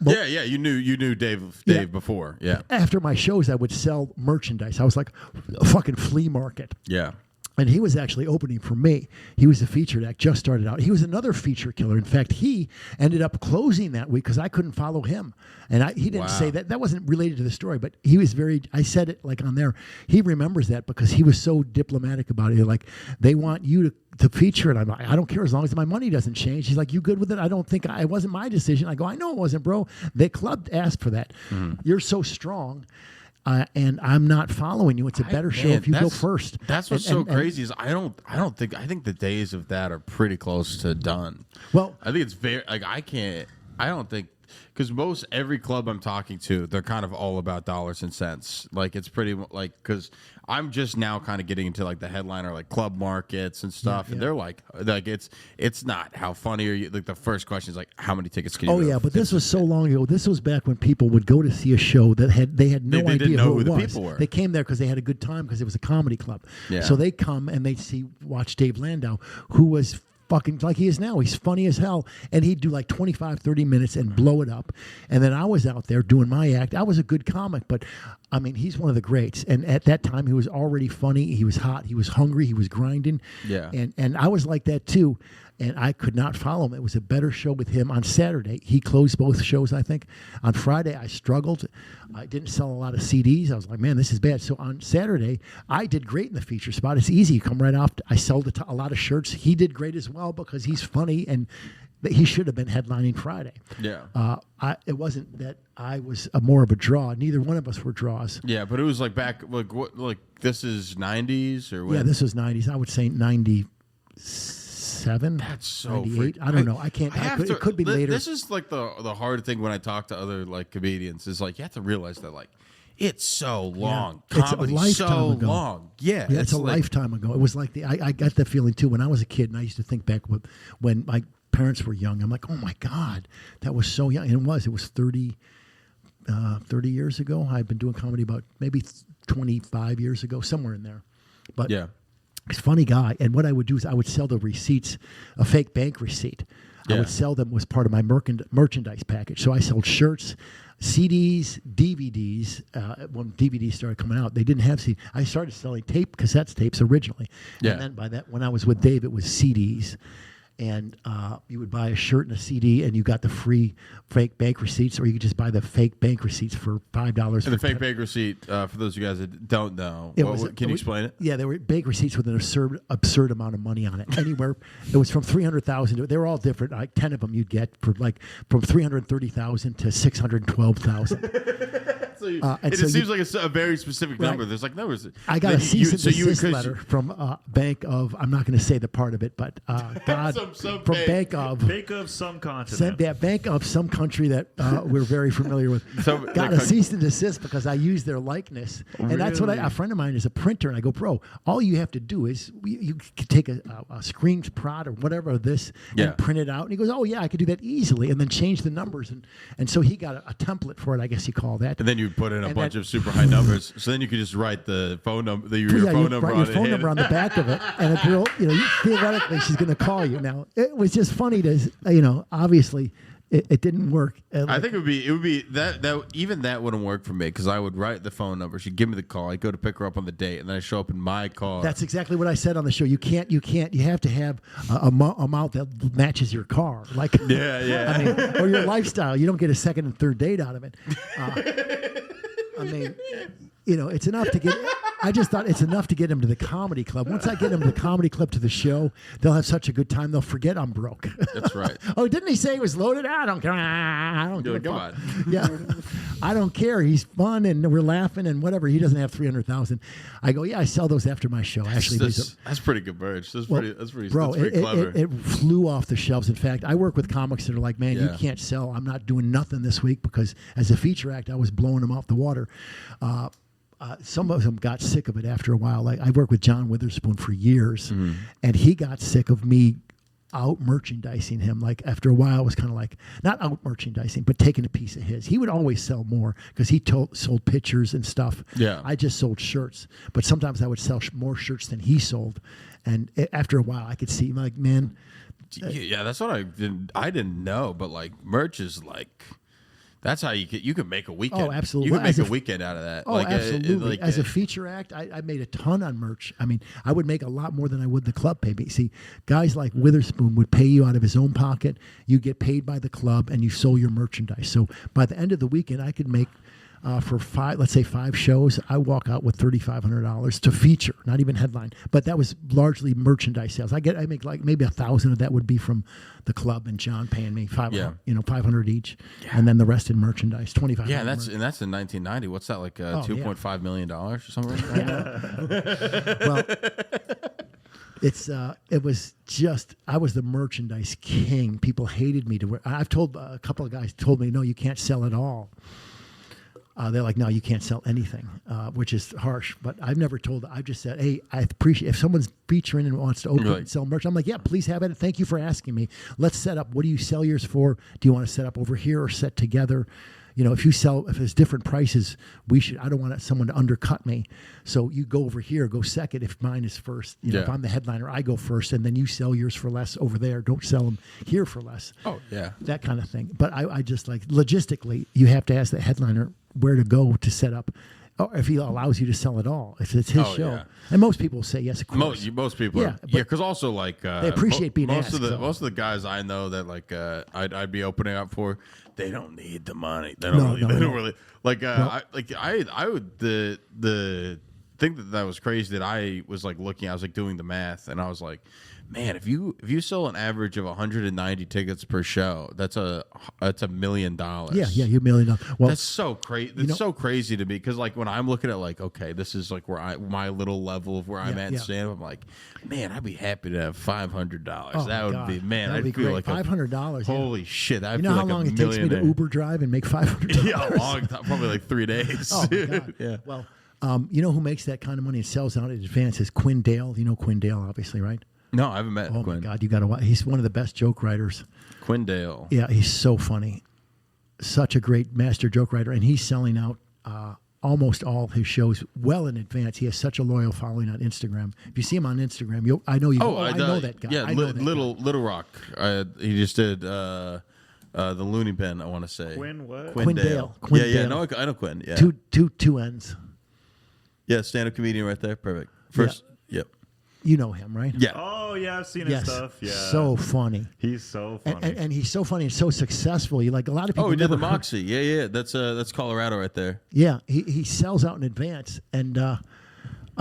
Well, yeah. You knew Dave before. Yeah. After my shows, I would sell merchandise. I was like a fucking flea market. Yeah. And he was actually opening for me. He was a featured act, just started out. He was another feature killer. In fact, he ended up closing that week because I couldn't follow him. And he didn't say that. That wasn't related to the story, but he was I said it like on there. He remembers that because he was so diplomatic about it. They're like, they want you to feature it. I'm like, I don't care as long as my money doesn't change. He's like, you good with it? I don't think it wasn't my decision. I go, I know it wasn't, bro. The club asked for that. Mm-hmm. You're so strong. And I'm not following you. It's a better show if you go first. That's what's crazy is I think the days of that are pretty close to done. Well, I think it's very like I don't think because every club I'm talking to, they're kind of all about dollars and cents. Like it's pretty like because I'm just now kind of getting into like the headliner like club markets and stuff, and they're like it's not how funny are you? Like the first question is like how many tickets can you? Oh yeah, but this was so long ago. This was back when people would go to see a show that they had no idea didn't know who it the was. people were. They came there because they had a good time because it was a comedy club. Yeah. So they come and they watch Dave Landau, who was fucking like he is now. He's funny as hell. And he'd do like 25, 30 minutes and blow it up. And then I was out there doing my act. I was a good comic, but I mean, he's one of the greats. And at that time, he was already funny. He was hot. He was hungry. He was grinding. Yeah. And I was like that too. And I could not follow him. It was a better show with him. On Saturday, he closed both shows, I think. On Friday, I struggled. I didn't sell a lot of CDs. I was like, man, this is bad. So on Saturday, I did great in the feature spot. It's easy. You come right off. I sold a lot of shirts. He did great as well because he's funny, and he should have been headlining Friday. Yeah. It wasn't that I was more of a draw. Neither one of us were draws. Yeah, but it was like back, like this is 90s or what? Yeah, this was 90s. I would say 97. That's so 98. I don't know. I can't. It could be later. This is like the hard thing when I talk to other like comedians is like you have to realize that like it's so long. Yeah. It's a lifetime so ago. long. Yeah, it's a lifetime ago. It was like I got that feeling too when I was a kid, and I used to think back when my parents were young. I'm like, oh my God, that was so young. And it was 30 years ago. I've been doing comedy about maybe 25 years ago, somewhere in there. But yeah. He's a funny guy, and what I would do is I would sell the receipts, a fake bank receipt. Yeah. I would sell them as part of my merchandise package. So I sold shirts, CDs, DVDs. When DVDs started coming out, they didn't have CDs. I started selling cassette tapes originally. Yeah. And then by that, when I was with Dave, it was CDs. And you would buy a shirt and a CD, and you got the free fake bank receipts, or you could just buy the fake bank receipts for $5. And the fake bank receipt, for those of you guys that don't know, can you explain it? Yeah, they were bank receipts with an absurd amount of money on it. Anywhere, it was from $300,000. They were all different. Like 10 of them you'd get from $330,000 to $612,000. It seems like a very specific number. There's like numbers. I got a cease and desist letter from Bank of. I'm not going to say the part of it, but God. From Bank of some continent. Bank of some country that we're very familiar with. Got a cease and desist because I used their likeness. And that's what a friend of mine is a printer. And I go, bro, all you have to do is you can take a screen prod or whatever of this and print it out. And he goes, oh, yeah, I could do that easily. And then change the numbers. And so he got a template for it, I guess you call that. And then you put in a bunch of super high numbers. So then you could just write the phone number, your phone number on the back of it. And a girl, theoretically, she's going to call you. Now, it was just funny to, obviously, it didn't work. I think it would be that even that wouldn't work for me because I would write the phone number. She'd give me the call. I'd go to pick her up on the date, and then I show up in my car. That's exactly what I said on the show. You have to have a amount that matches your car. Like, yeah. I mean, or your lifestyle. You don't get a second and third date out of it. I mean, it's enough to get. I just thought it's enough to get him to the comedy club. Once I get him to the comedy club to the show, they'll have such a good time they'll forget I'm broke. That's right. Oh, didn't he say he was loaded? I don't care. I don't give a fuck. Yeah, I don't care. He's fun and we're laughing and whatever. He doesn't have 300,000. I go, yeah, I sell those after my show. Actually, that's pretty good merch. That's pretty clever. It flew off the shelves. In fact, I work with comics that are like, man, you can't sell. I'm not doing nothing this week because as a feature act, I was blowing them off the water. Some of them got sick of it after a while. Like I worked with John Witherspoon for years, and he got sick of me out merchandising him. Like after a while, it was kind of like not out merchandising, but taking a piece of his. He would always sell more because he sold pictures and stuff. Yeah, I just sold shirts, but sometimes I would sell more shirts than he sold. And after a while, I could see like, man. Yeah, that's what I didn't know, but like merch is like. That's how you could make a weekend. Oh, absolutely. You could make a weekend out of that. Oh, absolutely. As a feature act, I made a ton on merch. I mean, I would make a lot more than I would the club pay me. See, guys like Witherspoon would pay you out of his own pocket. You get paid by the club, and you sold your merchandise. So by the end of the weekend, I could make for let's say 5 shows, I walk out with $3,500 to feature, not even headline. But that was largely merchandise sales. I make like maybe 1,000 of that would be from the club and John paying me $500 each, and then the rest in merchandise, $2,500. Yeah, that's in 1990. What's that, like $2.5 million or something like that? Well, it was just, I was the merchandise king. People hated me to wear. I've told a couple of guys told me, no, you can't sell it all. They're like, no, you can't sell anything, which is harsh. But I've never told. I've just said, hey, I appreciate if someone's featuring and wants to open and sell merch. I'm like, yeah, please have it. Thank you for asking me. Let's set up. What do you sell yours for? Do you want to set up over here or set together? You know, if it's different prices, I don't want someone to undercut me. So you go over here, go second. If mine is first, you know, if I'm the headliner, I go first, and then you sell yours for less over there. Don't sell them here for less. Oh, yeah. That kind of thing. But I just like, logistically, you have to ask the headliner where to go to set up, or if he allows you to sell it all, if it's his show. Yeah. And most people say yes, of course. Most people, because also like they appreciate being most asked. Most of the guys I know that like I'd be opening up for, they don't need the money. They don't really like. I would the thing that was crazy that I was like looking. I was like doing the math, and I was like, man, if you sell an average of 190 tickets per show, that's $1 million. Yeah, you're $1 million. Well, that's so crazy. It's so crazy to me because like when I'm looking at like, okay, this is like where my little level of where I'm at in stand-up. I'm like, man, I'd be happy to have $500. Oh, that would be, man, I'd feel great. like $500. Holy shit! You know how long it takes me to Uber drive and make $500? Yeah, a long time, probably like 3 days. Oh my God. Yeah. Well, you know who makes that kind of money and sells out in advance is Quinn Dale. You know Quinn Dale, obviously, right? No, I haven't met Quinn. Oh my God, you got to watch. He's one of the best joke writers. Quinn Dale. Yeah, he's so funny. Such a great master joke writer, and he's selling out almost all his shows well in advance. He has such a loyal following on Instagram. If you see him on Instagram, I know you. I know that guy. Yeah, Little Rock. He just did the Looney Bin. I want to say Quinn what? Quinn Dale. Dale. No, I know Quinn. Yeah, two ends. Yeah, stand-up comedian right there. Perfect. First, yep. You know him, right? Yeah. Oh, yeah, I've seen his stuff. Yeah. So funny. He's so funny. And he's so funny and so successful. Like a lot of people. Oh, he did the Moxie. Yeah. That's Colorado right there. Yeah, he sells out in advance, and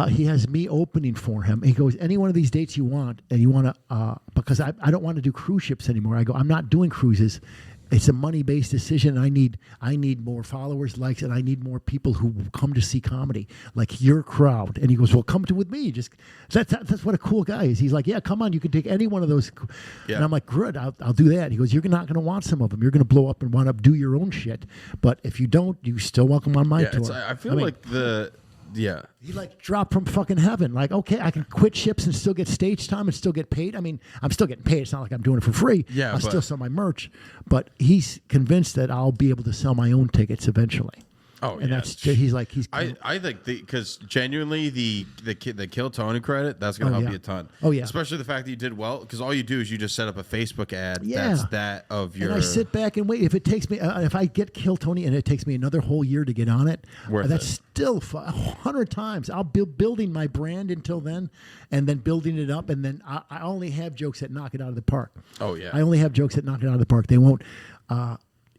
he has me opening for him. He goes, any one of these dates you want, and you want to, because I don't want to do cruise ships anymore. I go, I'm not doing cruises. It's a money-based decision. I need more followers, likes, and I need more people who come to see comedy, like your crowd. And he goes, well, come with me. Just that's what a cool guy is. He's like, yeah, come on, you can take any one of those. Yeah. And I'm like, good, I'll do that. He goes, you're not going to want some of them. You're going to blow up and want to do your own shit. But if you don't, you still welcome on my tour. I feel like the. Yeah. He like dropped from fucking heaven. Like, okay, I can quit ships and still get stage time and still get paid. I mean, I'm still getting paid. It's not like I'm doing it for free. Yeah, I'll still sell my merch. But he's convinced that I'll be able to sell my own tickets eventually. Oh, and yeah. He's like, I think because genuinely the Kill Tony credit, that's going to help you a ton. Oh, yeah. Especially the fact that you did well, because all you do is you just set up a Facebook ad that's that of your... And I sit back and wait. If it takes me, if I get Kill Tony and it takes me another whole year to get on it, that's still 100 times. I'll be building my brand until then, and then building it up, and then I only have jokes that knock it out of the park. Oh, yeah. I only have jokes that knock it out of the park. They won't...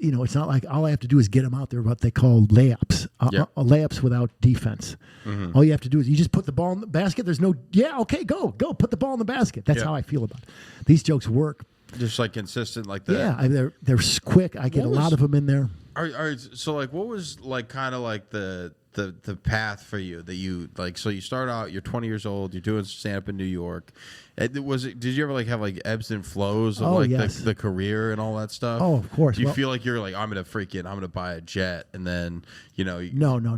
it's not like all I have to do is get them out there, what they call layups, layups without defense. Mm-hmm. All you have to do is you just put the ball in the basket. There's no, okay, go, put the ball in the basket. That's how I feel about it. These jokes work. Just like consistent like that. Yeah, they're quick. I get a lot of them in there. So like, what was like kind of like the path for you that you like? So you start out, you're 20 years old, you're doing stand-up in New York. Did you ever like have like ebbs and flows of the career and all that stuff? Oh, of course. Do you feel like you're like, I'm gonna buy a jet, and then No.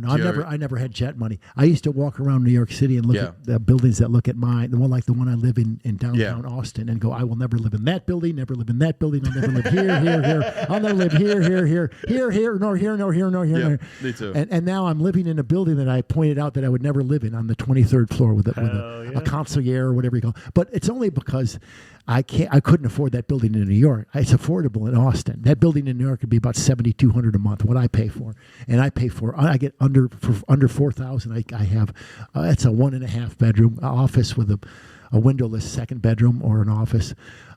I never had jet money. I used to walk around New York City and look at the buildings that look at mine, the one I live in downtown Austin, and go, I will never live in that building, never live in that building, I'll never live here. I'll never live here, nor here. Me too. And now I'm living living in a building that I pointed out that I would never live in on the 23rd floor with a concierge or whatever you call it. But it's only because I couldn't afford that building in New York. It's affordable in Austin. That building in New York would be about $7,200 a month. What I pay for, and I get under $4,000. I have it's a 1.5 bedroom office with a windowless second bedroom or an office.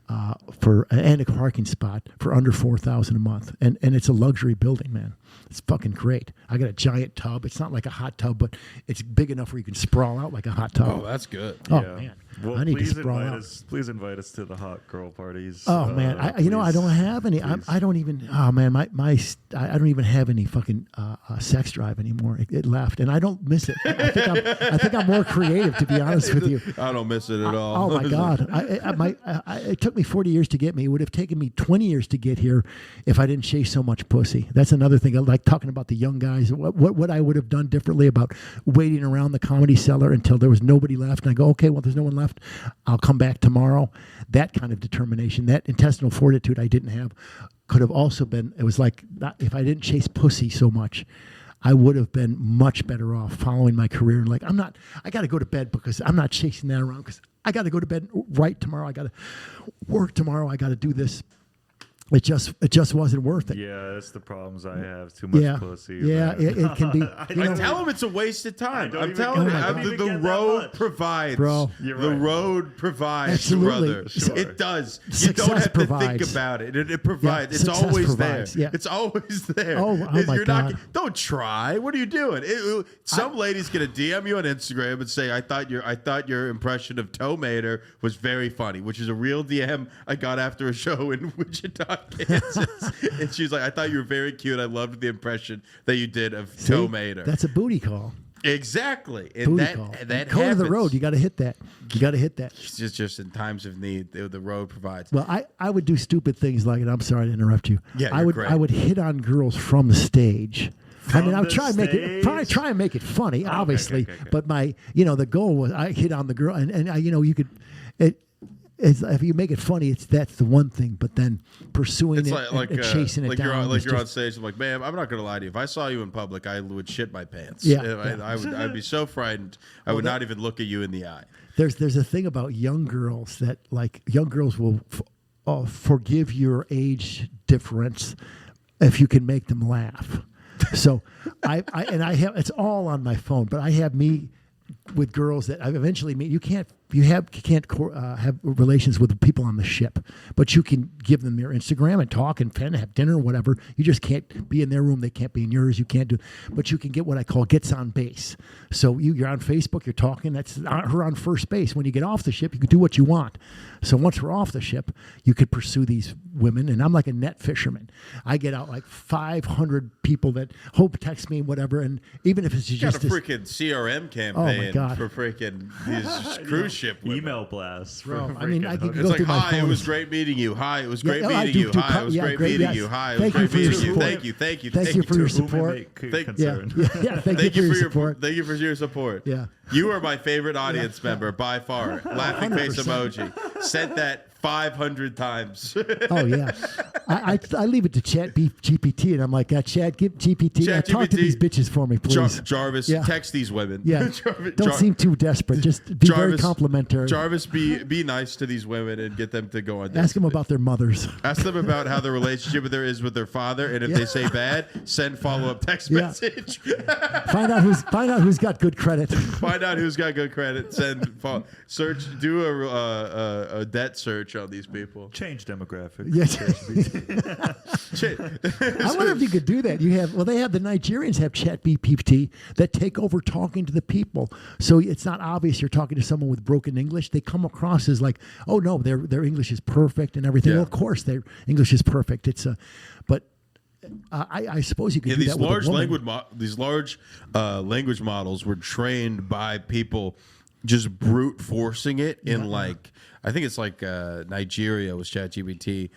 And a parking spot for under $4,000 a month, and it's a luxury building, man. It's fucking great. I got a giant tub. It's not like a hot tub, but it's big enough where you can sprawl out like a hot tub. Oh, that's good. Oh man, well, I need to sprawl out. Please invite us to the hot girl parties. Oh man, I don't have any. I don't even. Oh man, I don't even have any fucking sex drive anymore. It left, and I don't miss it. I think I'm more creative, to be honest with you. I don't miss it at all. Oh my god, it took me 40 years to get me. It would have taken me 20 years to get here if I didn't chase so much pussy. That's another thing. I like talking about the young guys. What I would have done differently about waiting around the Comedy Cellar until there was nobody left, and I go, okay, well, there's no one left. I'll come back tomorrow. That kind of determination, that intestinal fortitude I didn't have, could have also been. It was like if I didn't chase pussy so much, I would have been much better off following my career. And like, I got to go to bed because I'm not chasing that around because I got to go to bed right tomorrow. I got to work tomorrow. I got to do this. It just wasn't worth it. Yeah, that's the problems I have. Too much pussy. Yeah, it can be. I tell them it's a waste of time. I'm telling you, the road provides. Bro, the road provides, absolutely. brother. Sure. It does. Success you don't have provides. to think about it. It provides. Yeah, it's always provides. there. Yeah. It's always there. Oh my God. Don't try. What are you doing? Some lady's gonna DM you on Instagram and say, "I thought your impression of Toe Mater was very funny," which is a real DM I got after a show in Wichita, Kansas. And she's like, I thought you were very cute. I loved the impression that you did of Toe Mater. That's a booty call. Exactly. And booty call. That Call to the road. You got to hit that. It's just in times of need, the road provides. Well, I would do stupid things like, and I'm sorry to interrupt you. Yeah, I would hit on girls from the stage. I would try and make it funny, obviously. Okay. But the goal was I hit on the girl, and you could. If you make it funny, that's the one thing. But then pursuing it and chasing it down. You're on stage. I'm like, ma'am, I'm not going to lie to you. If I saw you in public, I would shit my pants. Yeah. I'd be so frightened. I would not even look at you in the eye. There's a thing about young girls that young girls will forgive your age difference if you can make them laugh. So I have, it's all on my phone, but I have me with girls that I eventually meet. You can't have relations with the people on the ship, but you can give them your Instagram and talk and have dinner or whatever. You just can't be in their room. They can't be in yours. You can't do, but you can get what I call gets on base. So you're on Facebook, you're talking, that's her on first base. When you get off the ship, you can do what you want. So once we're off the ship, you could pursue these women, and I'm like a net fisherman. I get out like 500 people that text me, whatever, and even if it's just a freaking CRM campaign for freaking these cruise ship women. Email blasts. Bro, I mean, I can it's go like, through my hi, phone. it was great meeting you. Hi, it was great I meeting do you. too. Hi, it was great great, meeting yes. you. Hi, it Thank was you great for your meeting you. support. Thank you. Thank you for your support. Thank you for your support. Thank you for your support. Yeah. You are my favorite audience member by far. Laughing face 100%. emoji. Sent that 500 times. Oh yeah, I leave it to Chat GPT, and I'm like, Chat GPT, talk to these bitches for me, please. Jarvis, text these women. Yeah, don't seem too desperate. Just be very complimentary. Jarvis, be nice to these women and get them to go on. Ask them about their mothers. Ask them about how the relationship is with their father, and if they say bad, send follow-up text message. Find out who's got good credit. Find out who's got good credit. Search. Do a debt search on these people. Change demographics. Yes. I wonder if you could do that. They have the Nigerians have Chat GPT that take over talking to the people. So it's not obvious you're talking to someone with broken English. They come across as like, oh no, their English is perfect and everything. Well, of course their English is perfect. I suppose you could do that with a woman. These large language models were trained by people just brute forcing it in I think it's like Nigeria with ChatGPT.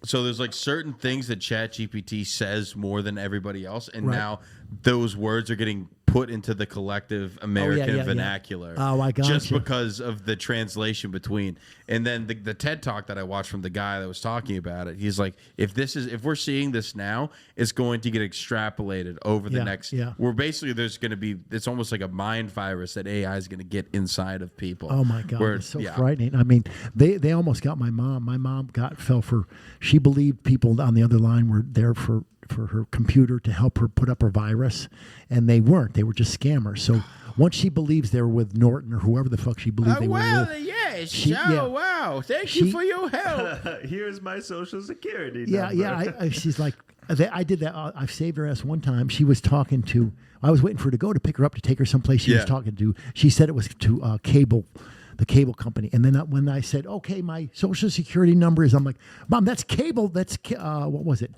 So there's like certain things that ChatGPT says more than everybody else, and now those words are getting put into the collective American vernacular. Oh, I got just you. because of the translation between. And then the TED Talk that I watched from the guy that was talking about it, he's like, if we're seeing this now, it's going to get extrapolated over the next. Yeah. Where basically there's going to be, it's almost like a mind virus that AI is going to get inside of people. Oh my God, it's so frightening. I mean, they almost got my mom. My mom she believed people on the other line were there for her computer to help her put up her virus, and they weren't. They were just scammers. So once she believes they were with Norton or whoever the fuck she believed they were with. Yes. Wow. Thank you for your help. Here's my social security number. Yeah. She's like, I did that. I've saved her ass one time. She was talking to, I was waiting for her to go to pick her up to take her someplace she was talking to. She said it was to cable. The cable company. And then when I said, okay, my social security number is, I'm like, Mom, that's cable. That's, what was it?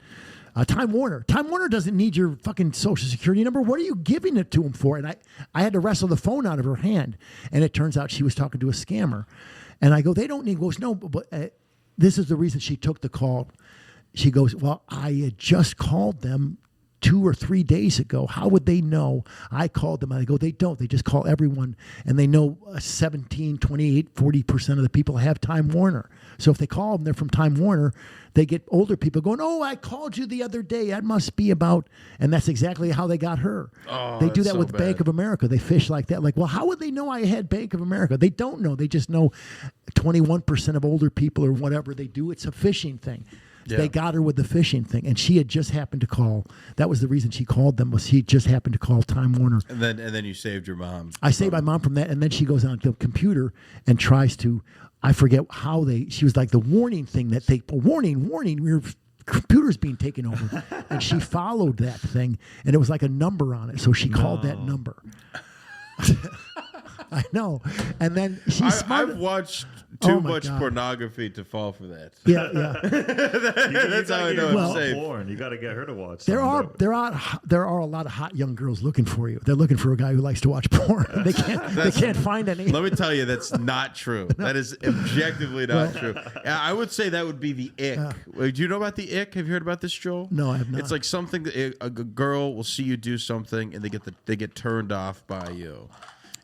Time Warner. Time Warner doesn't need your fucking social security number. What are you giving it to him for? And I had to wrestle the phone out of her hand. And it turns out she was talking to a scammer. And I go, they don't need, goes, no, but this is the reason she took the call. She goes, well, I had just called them 2 or 3 days ago. How would they know I called them? And I go, they don't. They just call everyone. And they know 17, 28, 40% of the people have Time Warner. So if they call them, they're from Time Warner, they get older people going, oh, I called you the other day. That must be about, and that's exactly how they got her. Oh, they do that so with bad. Bank of America. They fish like that. Like, well, how would they know I had Bank of America? They don't know. They just know 21% of older people or whatever they do. It's a phishing thing. Yeah. They got her with the phishing thing, and she had just happened to call. That was the reason she called them, was she just happened to call Time Warner. And then you saved your mom. I saved my mom from that, and then she goes on the computer and tries to, I forget how she was like the warning thing that warning, your computer's being taken over. And she followed that thing, and it was like a number on it, so she called that number. I know. And then she's smart. I've watched too much pornography to fall for that. Yeah. That's how I know it's safe. Porn. You got to get her to watch. There are a lot of hot young girls looking for you. They're looking for a guy who likes to watch porn. They can't find any. Let me tell you, that's not true. No. That is objectively not true. I would say that would be the ick. Do you know about the ick? Have you heard about this, Joel? No, I have not. It's like something that a girl will see you do something and they get turned off by you.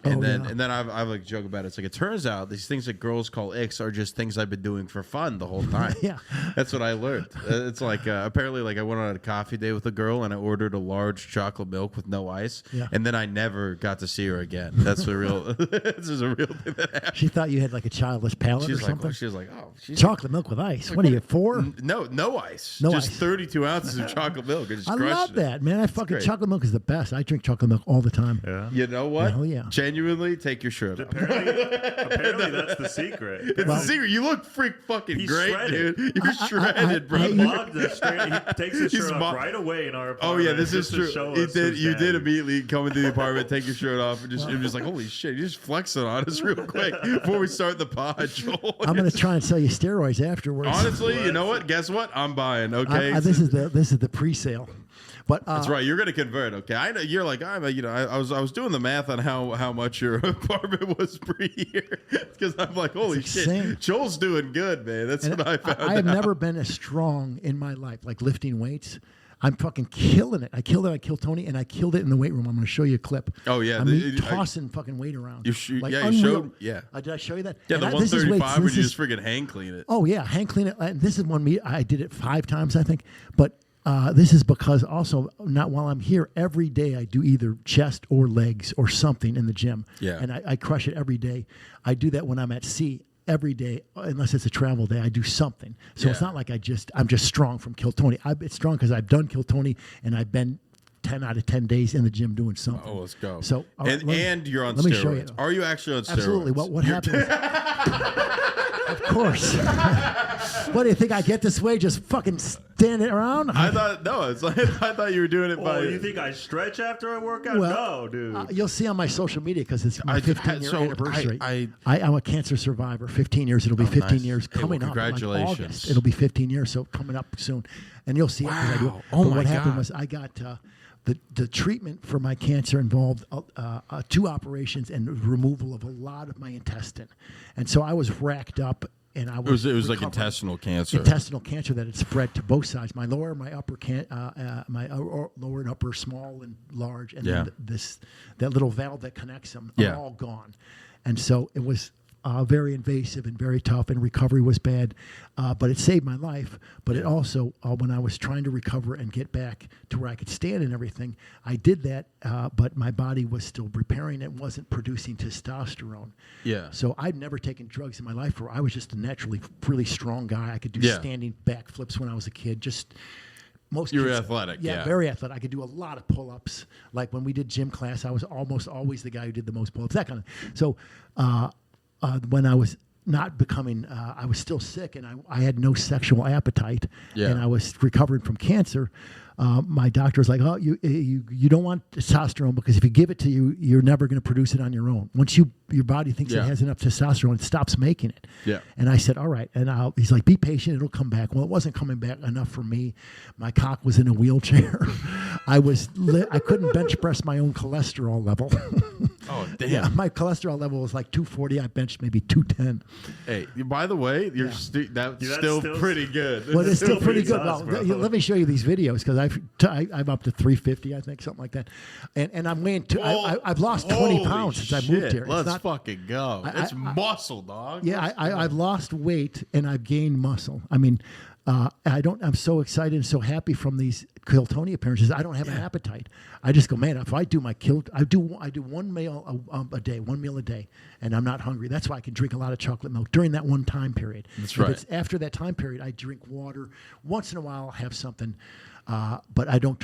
And then I've like joke about it. It's like, it turns out these things that girls call icks are just things I've been doing for fun the whole time. Yeah, that's what I learned. It's like apparently, like I went on a coffee date with a girl and I ordered a large chocolate milk with no ice, and then I never got to see her again. That's a real. This is a real thing that happened. She thought you had like a childless palate or something. She was like, oh, chocolate milk with ice. Like, what are you, 4? No ice. Just 32 ounces of chocolate milk. I love that, man. Chocolate milk is the best. I drink chocolate milk all the time. Yeah. You know what? Hell yeah. Genuinely, take your shirt off. Apparently that's the secret. It's the secret. You look fucking great, shredded. dude. You're shredded, bro. He takes his shirt off right away in our apartment. Oh yeah, this is true. You did immediately come into the apartment, take your shirt off, and you're just like, holy shit, you're just flexing on us real quick before we start the pod, Joel. I'm gonna try and sell you steroids afterwards. Honestly, you know what? Guess what? I'm buying. Okay, this is the pre-sale. But that's right. You're going to convert, okay? I know you're like I was doing the math on how much your apartment was per year because I'm like, holy shit, Joel's doing good, man. That's what I found. I have never been as strong in my life, like lifting weights. I'm fucking killing it. I killed it. I killed Tony, and I killed it in the weight room. I'm going to show you a clip. Oh yeah, I'm tossing fucking weight around. You showed. Yeah. Did I show you that? Yeah, the 135 where you just friggin' hang clean it. Oh yeah, hang clean it. And this is one I did it 5 times, I think, but. This is because also, not while I'm here, every day I do either chest or legs or something in the gym. Yeah. And I crush it every day. I do that when I'm at sea every day, unless it's a travel day, I do something. So it's not like I'm just strong from Kill Tony. It's strong because I've done Kill Tony and I've been 10 out of 10 days in the gym doing something. Oh, let's go. So and you're on steroids. Let me show you. Are you actually on steroids? Absolutely. What happens? Of course. What do you think? I get this way just fucking standing around? I thought you were doing it by. You think I stretch after I work out? No, dude. You'll see on my social media because it's my 15-year anniversary. I'm a cancer survivor. 15 years. It'll be 15 years coming up. Congratulations. Like August. It'll be 15 years, so coming up soon. And you'll see it because I do it. Oh, but what happened was I got... The treatment for my cancer involved 2 operations and removal of a lot of my intestine. And so I was racked up and I was it was like intestinal cancer. Intestinal cancer that had spread to both sides, my lower, my upper, lower and upper, small and large, and then that little valve that connects them are all gone, and so it was very invasive and very tough, and recovery was bad, but it saved my life. But it also, when I was trying to recover and get back to where I could stand and everything, I did that, but my body was still repairing. It wasn't producing testosterone. Yeah. So I'd never taken drugs in my life. I was just a naturally really strong guy. I could do standing backflips when I was a kid. Just most. You were kids, athletic. Yeah, very athletic. I could do a lot of pull-ups. Like when we did gym class, I was almost always the guy who did the most pull-ups. That kind of. So. When I was not becoming, I was still sick, and I had no sexual appetite, and I was recovering from cancer. My doctor was like, "Oh, you don't want testosterone because if you give it to you, you're never going to produce it on your own. Once your body thinks it has enough testosterone, it stops making it." Yeah. And I said, "All right." And he's like, "Be patient; it'll come back." Well, it wasn't coming back enough for me. My cock was in a wheelchair. I couldn't bench press my own cholesterol level. Oh damn! Yeah, my cholesterol level was like 240. I benched maybe 210. Hey, by the way, that's still pretty good. Well, it's still pretty good. Us, Well, let me show you these videos because I'm up to 350, I think, something like that. And I'm weighing. I've lost 20 pounds since I moved here. Let's fucking go. It's muscle, dog. Yeah, I've lost weight and I've gained muscle. I mean, I'm so excited and so happy from these Kill Tony appearances. I don't have an appetite. I just go, man, if I do my I do one meal a day, and I'm not hungry. That's why I can drink a lot of chocolate milk during that one time period. That's right. If it's after that time period, I drink water. Once in a while, I'll have something. But I don't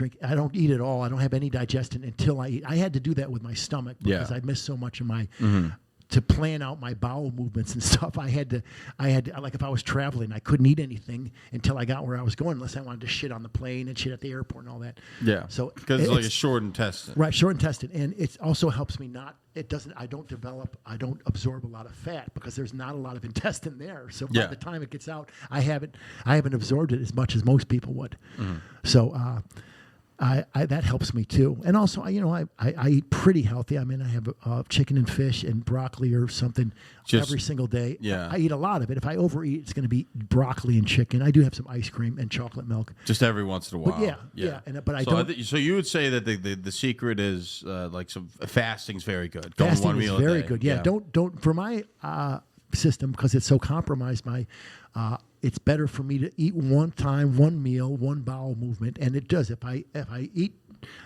eat at all. I don't have any digestion until I eat. I had to do that with my stomach because I missed so much of my to plan out my bowel movements and stuff. I had to like if I was traveling, I couldn't eat anything until I got where I was going unless I wanted to shit on the plane and shit at the airport and all that. Yeah. So because it's like a short intestine. Right, short intestine, and it also helps me not. I don't absorb a lot of fat because there's not a lot of intestine there. So by the time it gets out, I haven't absorbed it as much as most people would. So that helps me too. And also, I eat pretty healthy. I mean, I have chicken and fish and broccoli or something every single day. Yeah. I eat a lot of it. If I overeat, it's going to be broccoli and chicken. I do have some ice cream and chocolate milk. Just every once in a while. But yeah. But I so don't. So you would say that the secret is like some fasting's very good. Fasting one is meal very a day. good. Yeah. Don't for my system because it's so compromised. It's better for me to eat one meal, one bowel movement, and it does. If I eat,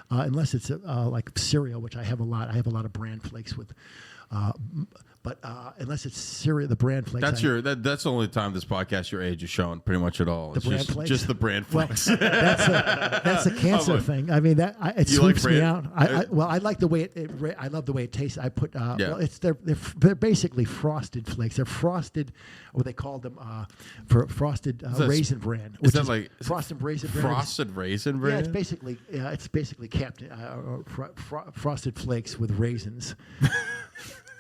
unless it's like cereal, which I have a lot. I have a lot of bran flakes with. But unless it's cereal, the bran flakes. That's the only time this podcast your age is shown pretty much at all. The bran flakes? Just the bran flakes. Well, that's a cancer thing. I mean it sweeps me out. I like the way I love the way it tastes. I put they're basically frosted flakes. They're frosted, or they call them frosted raisin bran. Is that like frosted raisin bran? Frosted raisin bran. Yeah, it's basically frosted flakes with raisins.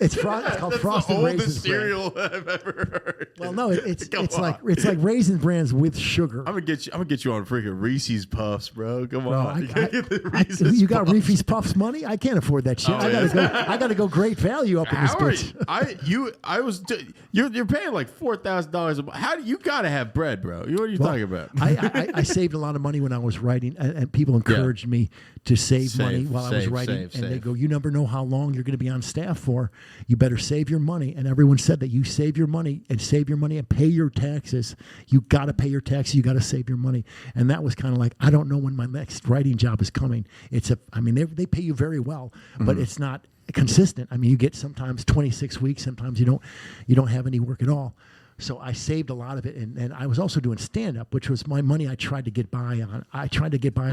It's called frosted raisin bran. That's the oldest cereal I've ever heard. Well, no, it's like raisin brands with sugar. I'm gonna get you on freaking Reese's Puffs, bro. Come on, you got Reese's Puffs money? I can't afford that shit. I gotta go great value up in this bitch. You're paying like $4,000 a month. How do you gotta have bread, bro? What are you talking about? I saved a lot of money when I was writing, and people encouraged me to save money while I was writing. They go, "You never know how long you're going to be on staff for. You better save your money." And everyone said that you save your money and pay your taxes. You got to pay your taxes. You got to save your money. And that was kind of like, I don't know when my next writing job is coming. They pay you very well, but it's not consistent. I mean, you get sometimes 26 weeks. Sometimes you don't have any work at all. So I saved a lot of it, and I was also doing stand-up, which was my money I tried to get by on.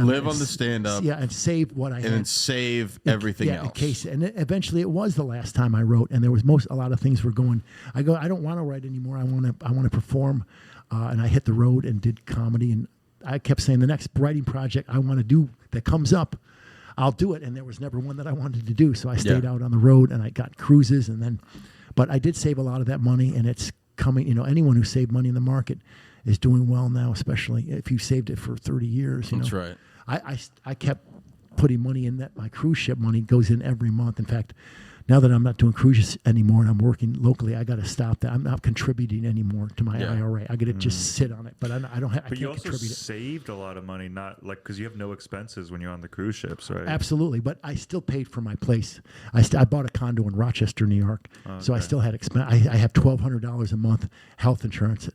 Live on the stand-up. Yeah, and save what I had. And then save everything else. In case, and eventually it was the last time I wrote, and there was a lot of things were going. I don't want to write anymore. I want to perform, and I hit the road and did comedy, and I kept saying the next writing project I want to do that comes up, I'll do it, and there was never one that I wanted to do. So I stayed out on the road, and I got cruises, but I did save a lot of that money, and it's coming. Anyone who saved money in the market is doing well now, especially if you saved it for 30 years. That's right. I kept putting money in that. My cruise ship money goes in every month. In fact, now that I'm not doing cruises anymore and I'm working locally, I got to stop that. I'm not contributing anymore to my IRA. I got to just sit on it, but I don't have. But I you can't also contribute it. saved a lot of money, not like because you have no expenses when you're on the cruise ships, right? Absolutely, but I still paid for my place. I bought a condo in Rochester, New York, so I still had expense. I have $1,200 a month health insurance.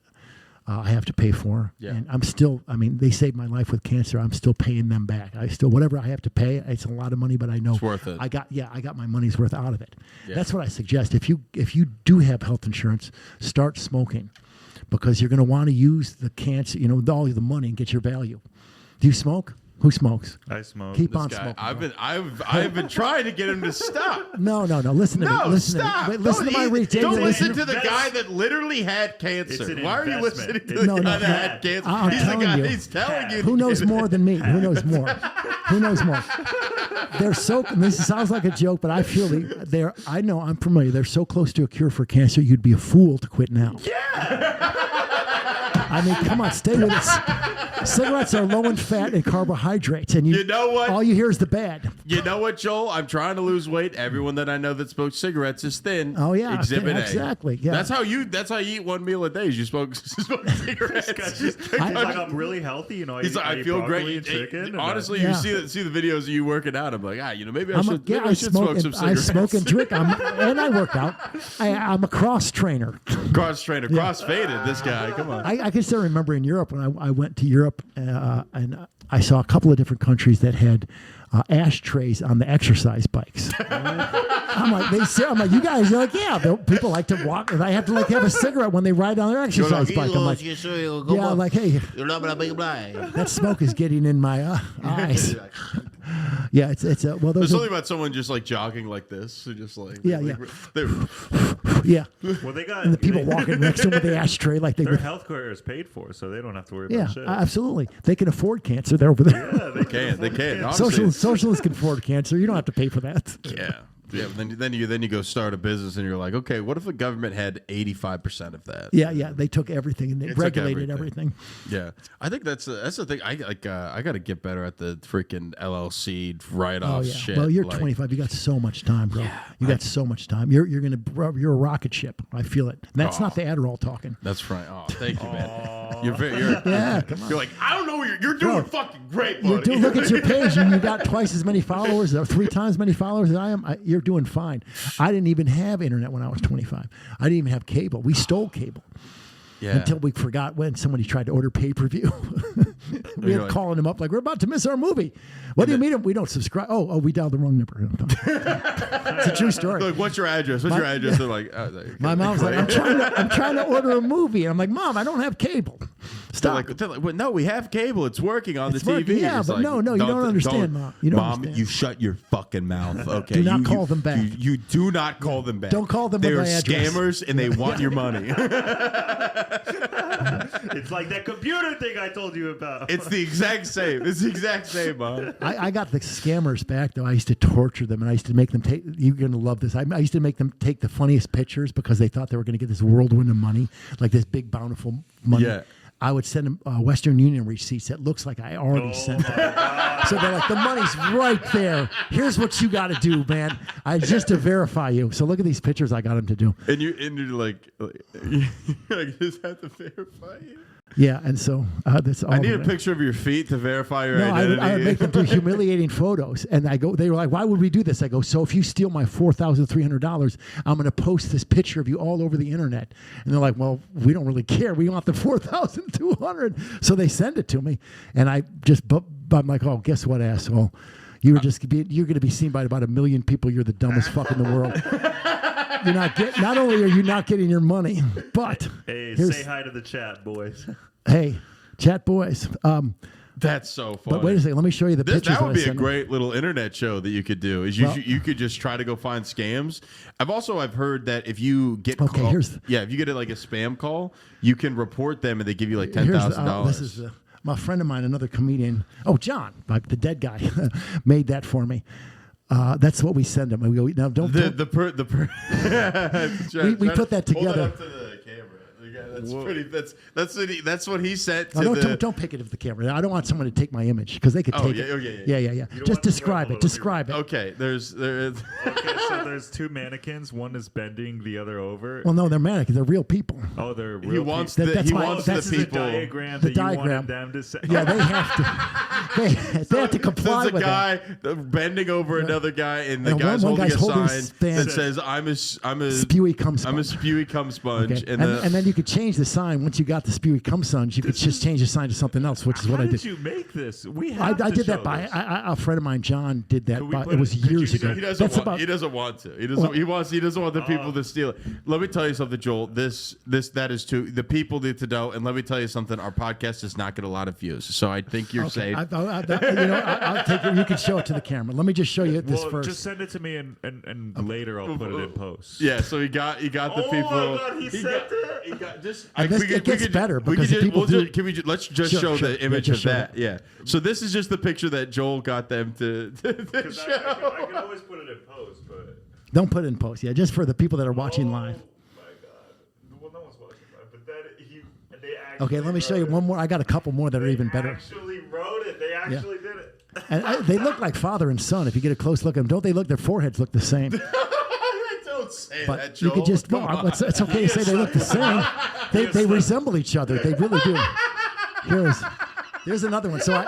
I have to pay for, and I'm still. I mean, they saved my life with cancer. I'm still paying them back. I still whatever I have to pay. It's a lot of money, but I know it's worth it. I got my money's worth out of it. Yeah. That's what I suggest. If you do have health insurance, start smoking, because you're going to want to use the cancer, all the money and get your value. Do you smoke? Who smokes? I smoke. Keep This on guy, smoking. I've been trying to get him to stop. No. Listen to me. Listen Stop. to me. Listen to my Don't listen to the That's- guy that literally had cancer. Why are you listening to the No, guy no, that had cancer? I'm He's the telling guy. you. He's telling you. Who knows more than me? Who knows more? Who knows more? They're so. This sounds like a joke, but I feel they're. I know. I'm familiar. They're so close to a cure for cancer. You'd be a fool to quit now. Yeah. I mean, come on, stay with us. Cigarettes are low in fat and carbohydrates, and You know what? All you hear is the bad. You know what, Joel? I'm trying to lose weight. Everyone that I know that smokes cigarettes is thin. Oh yeah, Exhibit A. exactly. Yeah, That's how you eat one meal a day. Is you smoke cigarettes. He's like, I'm really healthy. He's like, I feel great. And chicken, Honestly, Yeah. you see the videos of you working out. I'm like, maybe I I should smoke some I cigarettes. smoke and drink. And I work out. I'm a cross trainer. Cross trainer, cross faded. This guy, come on. I can still remember in Europe when I went to Europe and I saw a couple of different countries that had ashtrays on the exercise bikes. I'm like, you guys are like, yeah. People like to walk, and I have to have a cigarette when they ride on their exercise bike. I'm like, yeah, I'm like, hey, that smoke is getting in my eyes. Yeah, it's well. There's something about someone just like jogging like this, just like yeah. Well, they got And the people walking next to them with the ashtray like they their would. health care is paid for, so they don't have to worry Yeah, about shit. absolutely. They can afford cancer. They're over there. Yeah, they can. Honestly. Socialists can afford cancer. You don't have to pay for that. Yeah. Yeah, but then you go start a business and you're like, okay, what if the government had 85% of that? Yeah. They took everything and they regulated everything. Yeah, I think that's the thing. I got to get better at the freaking LLC write-off shit. Well, you're 25. You got so much time, bro. You got so much time. You're a rocket ship. I feel it. And that's not the Adderall talking. That's right. Oh, thank you, man. You're come on. You're like, I don't know. You're doing fucking great, buddy. Look at your page, and you got twice as many followers, or 3 times as many followers as I am. You're doing fine. I didn't even have internet when I was 25. I didn't even have cable. We stole cable. Yeah. Until we forgot when somebody tried to order pay-per-view. We were calling them up like, we're about to miss our movie. What do you mean we don't subscribe? Oh, we dialed the wrong number. It's a true story. Like, what's your address? What's your address? They're like, my mom's like, I'm trying to order a movie. And I'm like, Mom, I don't have cable. Stop. They're like, well, no, we have cable. It's working on the TV. Yeah, it's but like, no, you don't understand, Mom. You don't understand. You shut your fucking mouth. Okay. Do not call them back. You do not call them back. Don't call them They're with my address. scammers and they want your money. It's like that computer thing I told you about. It's the exact same. It's the exact same, Mom. I got the scammers back, though. I used to torture them, and I used to make them take. You're going to love this. I used to make them take the funniest pictures because they thought they were going to get this whirlwind of money, like this big, bountiful money. Yeah. I would send them Western Union receipts that looks like I already sent them. So they're like, the money's right there. Here's what you got to do, man. Just to verify you. So look at these pictures I got them to do. And you're like you just have to verify you. Yeah, and so that's all. I need a picture of your feet to verify your identity. I would make them do humiliating photos, and they were like, "Why would we do this?" I go, "So if you steal my $4,300, I'm going to post this picture of you all over the internet." And they're like, "Well, we don't really care. We want the $4,200." So they send it to me, and I'm like, "Oh, guess what, asshole? You're going to be seen by about 1 million people. You're the dumbest fuck in the world." Not only are you not getting your money, but say hi to the chat, boys. Hey, chat boys. That's so funny. But wait a second, let me show you the pictures. That would be a great little internet show that you could do. You could just try to go find scams. I've heard that if you get if you get like a spam call, you can report them and they give you like $10,000. This is my friend of mine, another comedian. Oh, John, the dead guy, made that for me. That's what we send them. We go, now don't. We put that together. Hold that up to the camera. That's what he said to don't pick it of the camera. I don't want someone to take my image because they could take it. Yeah. Just describe it. Describe it. Okay, there is. Okay, so there's two mannequins. One is bending, the other over. Well, no, they're mannequins. They're real people. Oh, they're real. He wants people. the people. The diagram the that diagram. You wanted them to say. Yeah, they have to. They have to comply with that. There's a guy bending over another guy, and the guy's one holding guy's a holding sign that says, "I'm a spewy cum sponge." I'm a spewy cum sponge. Okay. And then you could change the sign once you got the spewy cum sponge. You could just change the sign to something else, which is what I did. How did you make this? I did that by a friend of mine, John, did that. It was years ago. He doesn't want to. He doesn't want the people to steal it. Let me tell you something, Joel. That is too. The people need to know. And let me tell you something. Our podcast does not get a lot of views, so I think you're safe. I'll take it. You can show it to the camera. Let me just show you this first. Just send it to me, and later I'll put it in post. Yeah. So he got the people. Oh my God, he sent it. He got just. It gets better because people do. Let's just show the image of that. Yeah. So this is just the picture that Joel got them to show. I can always put it in post, but don't put it in post. Yeah, just for the people that are watching live. Oh my God. Well, no one's watching live, but they actually. Okay, let me show you one more. I got a couple more that are even better. They actually wrote it. They actually did it. And they look like father and son. If you get a close look at them, don't they look? Their foreheads look the same. Don't say but that, Joel. You could just. It's okay to say they look the same. They resemble each other. They really do. Here's another one. So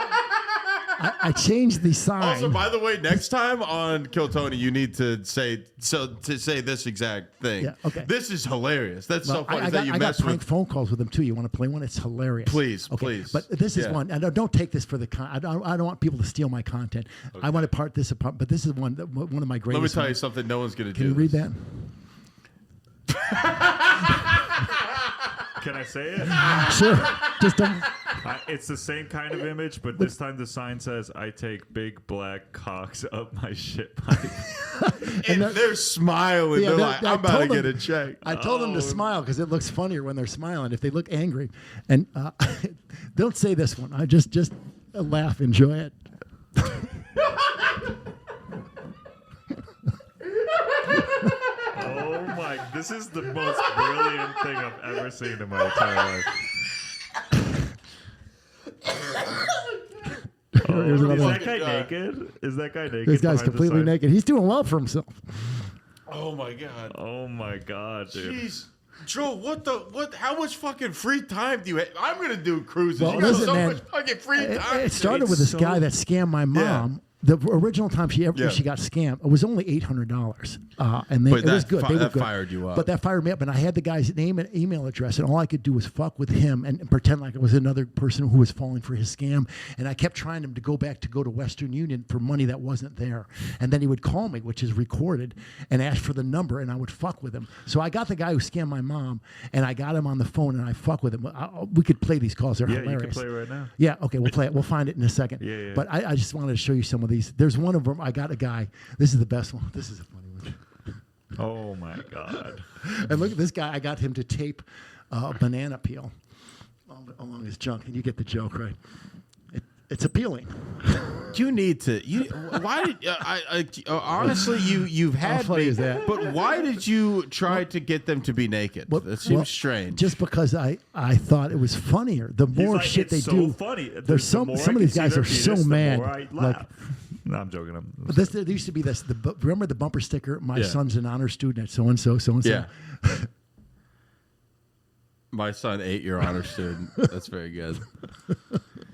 I changed the sign. Also, by the way, next time on Kill Tony, you need to say this exact thing. Yeah, okay. This is hilarious. That's so funny that you I got messed prank with. phone calls with them too. You want to play one? It's hilarious. Please, okay. please. But this is one. And don't take this for the. I don't want people to steal my content. Okay. I want to part this apart. But this is one of my greatest. Let me tell you something. No one's going to do. Can you read that? Can I say it? Sure. Just don't. It's the same kind of image, but this time the sign says, "I take big black cocks up my shit pipe." and they're smiling. Yeah, they're like, "I'm about to get a check." I told them to smile because it looks funnier when they're smiling. If they look angry, and don't say this one. I just laugh, enjoy it. Oh my! This is the most brilliant thing I've ever seen in my entire life. Here's another is one. that guy naked? Is that guy naked? This guy's completely naked. He's doing well for himself. Oh my God. Oh my God, dude. Jeez. Joe, what? How much fucking free time do you have? I'm gonna do cruises. Well, you got listen, so man, much fucking free time. It started with this guy that scammed my mom. The original time she got scammed, it was only $800, and it was good. They were that good. Fired you up. But that fired me up, and I had the guy's name and email address, and all I could do was fuck with him and pretend like it was another person who was falling for his scam. And I kept trying him to go to Western Union for money that wasn't there, and then he would call me, which is recorded, and ask for the number, and I would fuck with him. So I got the guy who scammed my mom, and I got him on the phone, and I fuck with him. We could play these calls; they're hilarious. You can play right now. Yeah, okay, we'll play it. We'll find it in a second. Yeah. But I just wanted to show you some of these. There's one of them. I got a guy. This is the best one. This is a funny one. Oh my God! And look at this guy. I got him to tape a banana peel along his junk, and you get the joke, right? It's appealing. You need to. Why did honestly you've had? How funny me, is that? But why did you try to get them to be naked? That seems strange. Just because I thought it was funnier. The more shit they do, funny. There's some of these guys are so mad. No, I'm joking. But there used to be this. Remember the bumper sticker? My son's an honor student at so and so, so and so. Yeah. My son, 8-year honor student. That's very good.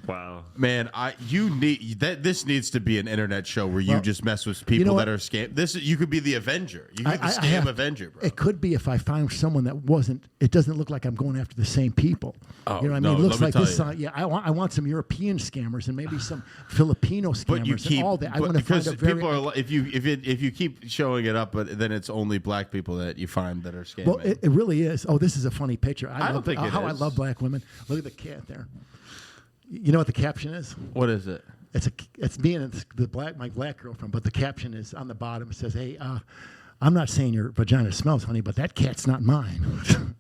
Wow, man, this needs to be an internet show where you just mess with people that are scam. You could be the Avenger. You could be the scam Avenger, bro. It could be if I find someone that wasn't. It doesn't look like I'm going after the same people. Oh, you know what I mean? It looks like this. I want some European scammers and maybe some Filipino scammers and all that. I want to find a very. People are if you keep showing it up, but then it's only black people that you find that are scamming. Well, it really is. Oh, this is a funny picture. I don't think it is. I love black women. Look at the cat there. You know what the caption is? What is it? It's me and my black girlfriend, but the caption is on the bottom. It says, "Hey, I'm not saying your vagina smells, honey, but that cat's not mine."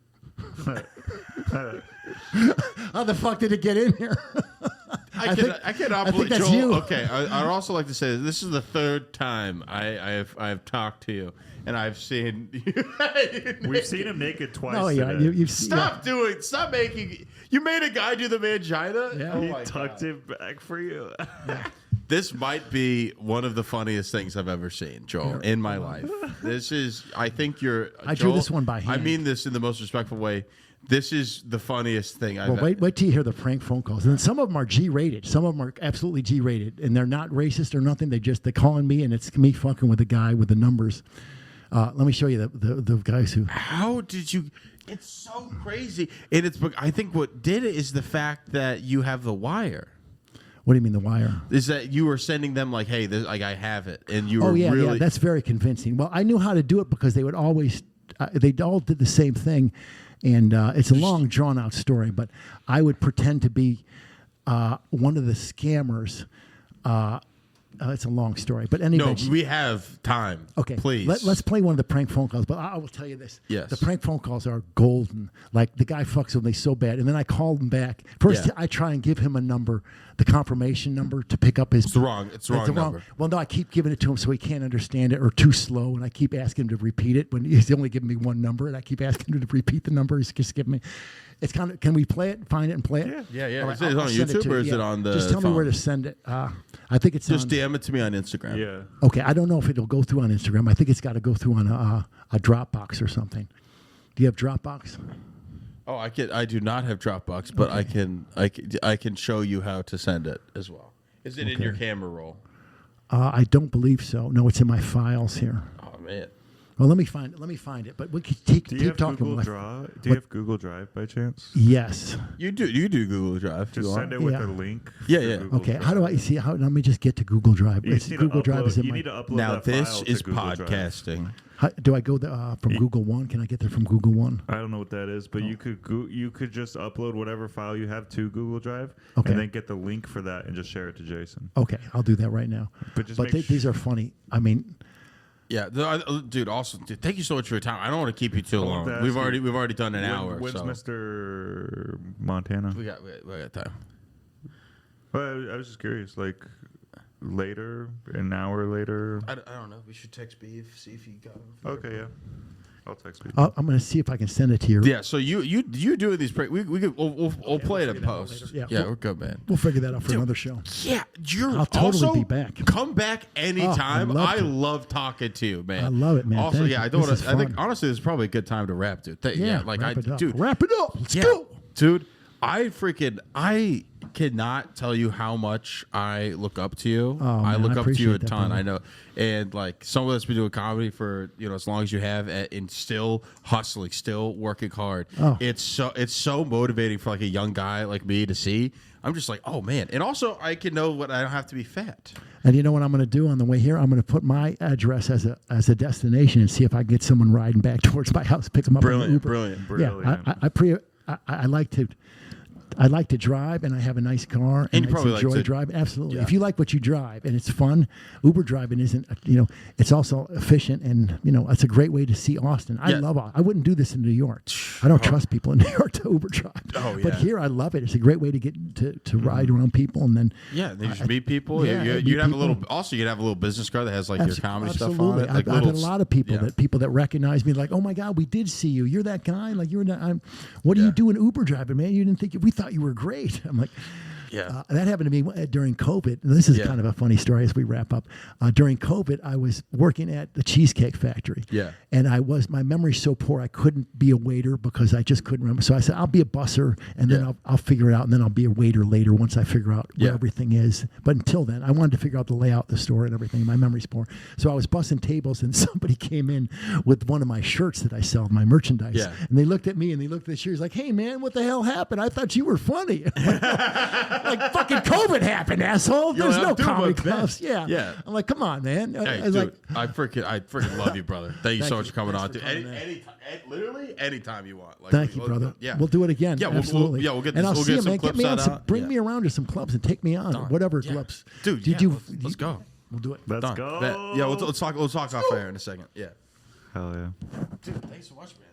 How the fuck did it get in here? I cannot I think believe that's Joel. you. Okay, I'd also like to say this is the third time I've talked to you, and I've seen you. We've seen him naked twice. Oh yeah, today. Stop making. You made a guy do the mangina. Yeah. Oh He my tucked God. it back for you. This might be one of the funniest things I've ever seen, Joel, in my life. This is. I think you're. I drew this one by hand. I mean this in the most respectful way. This is the funniest thing I've Well, wait till you hear the prank phone calls. And some of them are G-rated. Some of them are absolutely G-rated, and they're not racist or nothing. They're calling me, and it's me fucking with the guy with the numbers. Let me show you the guys who. How did you? It's so crazy, and it's. I think what did it is the fact that you have the wire. What do you mean the wire? Is that you were sending them like, hey, this, like I have it, and you were yeah, really. that's very convincing. Well, I knew how to do it because they would always. They all did the same thing. And it's a long, drawn-out story, but I would pretend to be one of the scammers. It's a long story, but anyway. No, we have time. Okay, please. Let's play one of the prank phone calls. But I will tell you this: Yes. the prank phone calls are golden. Like the guy fucks with me so bad, and then I call him back. First, Yeah. I try and give him a number, the confirmation number, to pick up his. It's the wrong number. Well, no, I keep giving it to him so he can't understand it or too slow, and I keep asking him to repeat it when he's only giving me one number, and I keep asking him to repeat the number. He's just giving me. It's kind of. Can we play it? Find it and play it? Yeah. All right, Is it I'll on send YouTube to or you. is it on the Just tell me where phone? to send it. I think it's Just on. DM it to me on Instagram. Yeah. Okay, I don't know if it'll go through on Instagram. I think it's got to go through on a Dropbox or something. Do you have Dropbox? Oh, I do not have Dropbox, but Okay. I can show you how to send it as well. Is it in your camera roll? I don't believe so. No, it's in my files here. Oh man. Well, let me find it. But we can keep Do you have talking. Google Drive? Do you have Google Drive by chance? Yes. You do Google Drive. Just You send are? it with Yeah. a link. Yeah, for yeah. Google Okay. Drive. How do I see? Let me just get to Google Drive. You just need to Google Drive is in you my. need to upload Now that this file to is Google Drive. podcasting. Do I go from Google One? Can I get there from Google One? I don't know what that is, but Oh. you could just upload whatever file you have to Google Drive, Okay. and then get the link for that and just share it to Jason. Okay, I'll do that right now. But just make these are funny. I mean, Yeah, dude. Also, dude, thank you so much for your time. I don't want to keep you too long. to ask We've you, already done an hour. When's So Mr. Montana? we got time. Well, I was just curious, like later, an hour later. I don't know. We should text Beef, see if he got him. Okay, yeah, I'll text you. I'm going to see if I can send it to you. Yeah. So you doing these? We'll play it in post. later. Yeah, we're good, man. We'll figure that out for another show. Yeah, I'll totally also be back. Come back anytime. love I to. love talking to you, man. I love it, man. Also, Thank yeah, you. I don't. This is I think fun. honestly, this is probably a good time to wrap, dude. Like wrap it up. dude, Wrap it up. Let's yeah, go. dude. I cannot tell you how much I look up to you. Oh, I man, look I up to you a appreciate that, ton. brother. I know, and like someone that's been doing comedy for as long as you have, and still hustling, still working hard. Oh. It's so motivating for like a young guy like me to see. I'm just like, oh man, and also I can know what I don't have to be fat. And you know what I'm going to do on the way here? I'm going to put my address as a destination and see if I can get someone riding back towards my house, pick them up. on Uber. Brilliant. Yeah, I like to. I like to drive, and I have a nice car, And you I probably like enjoy to- driving. Absolutely. Yeah. If you like what you drive and it's fun, Uber driving isn't. It's also efficient, and it's a great way to see Austin. I Yeah. love. I wouldn't do this in New York. I don't trust people in New York to Uber drive. Oh, But yeah. here, I love it. It's a great way to get to ride around people, and then Yeah, they just meet people. yeah, you'd meet have people. a little. Also, you'd have a little business card that has like your comedy stuff on Absolutely. it. Like I've had a little- lot of people yeah. that recognize me, like, oh my God, we did see you. You're that guy. Like you're not. What are Yeah. you doing Uber driving, man? You didn't think we thought you were great. I'm like, Yeah. that happened to me during COVID. And this is Yeah. kind of a funny story as we wrap up. During COVID, I was working at the Cheesecake Factory. Yeah. And my memory's so poor, I couldn't be a waiter because I just couldn't remember. So I said, I'll be a busser, and then Yeah. I'll figure it out, and then I'll be a waiter later once I figure out where Yeah. everything is. But until then, I wanted to figure out the layout of the store and everything. My memory's poor. So I was bussing tables, and somebody came in with one of my shirts that I sell, my merchandise. Yeah. And they looked at me, and they looked at the shirt. Like, hey, man, what the hell happened? I thought you were funny. Like, fucking COVID happened, asshole. Yo, There's I'm no doing my comedy best. clubs. Yeah. Yeah. I'm like, come on, man. Hey, I was dude, like, I freaking love you, brother. Thank you Thank so you. much for coming Thanks on. for coming, man. Literally anytime you want. Like, thank you, brother. Yeah, We'll do it again. Yeah, absolutely. we'll get and this- I'll we'll see get you, some man. Get clips me on out some, out. bring Yeah. me around to some clubs and take me on. Done. Whatever Yeah. clubs. Dude. Did Yeah, you? let's go. We'll do it. Let's Done. go. Bet. Yeah, let's talk off air in a second. Yeah. Hell yeah. Dude, thanks so much, man.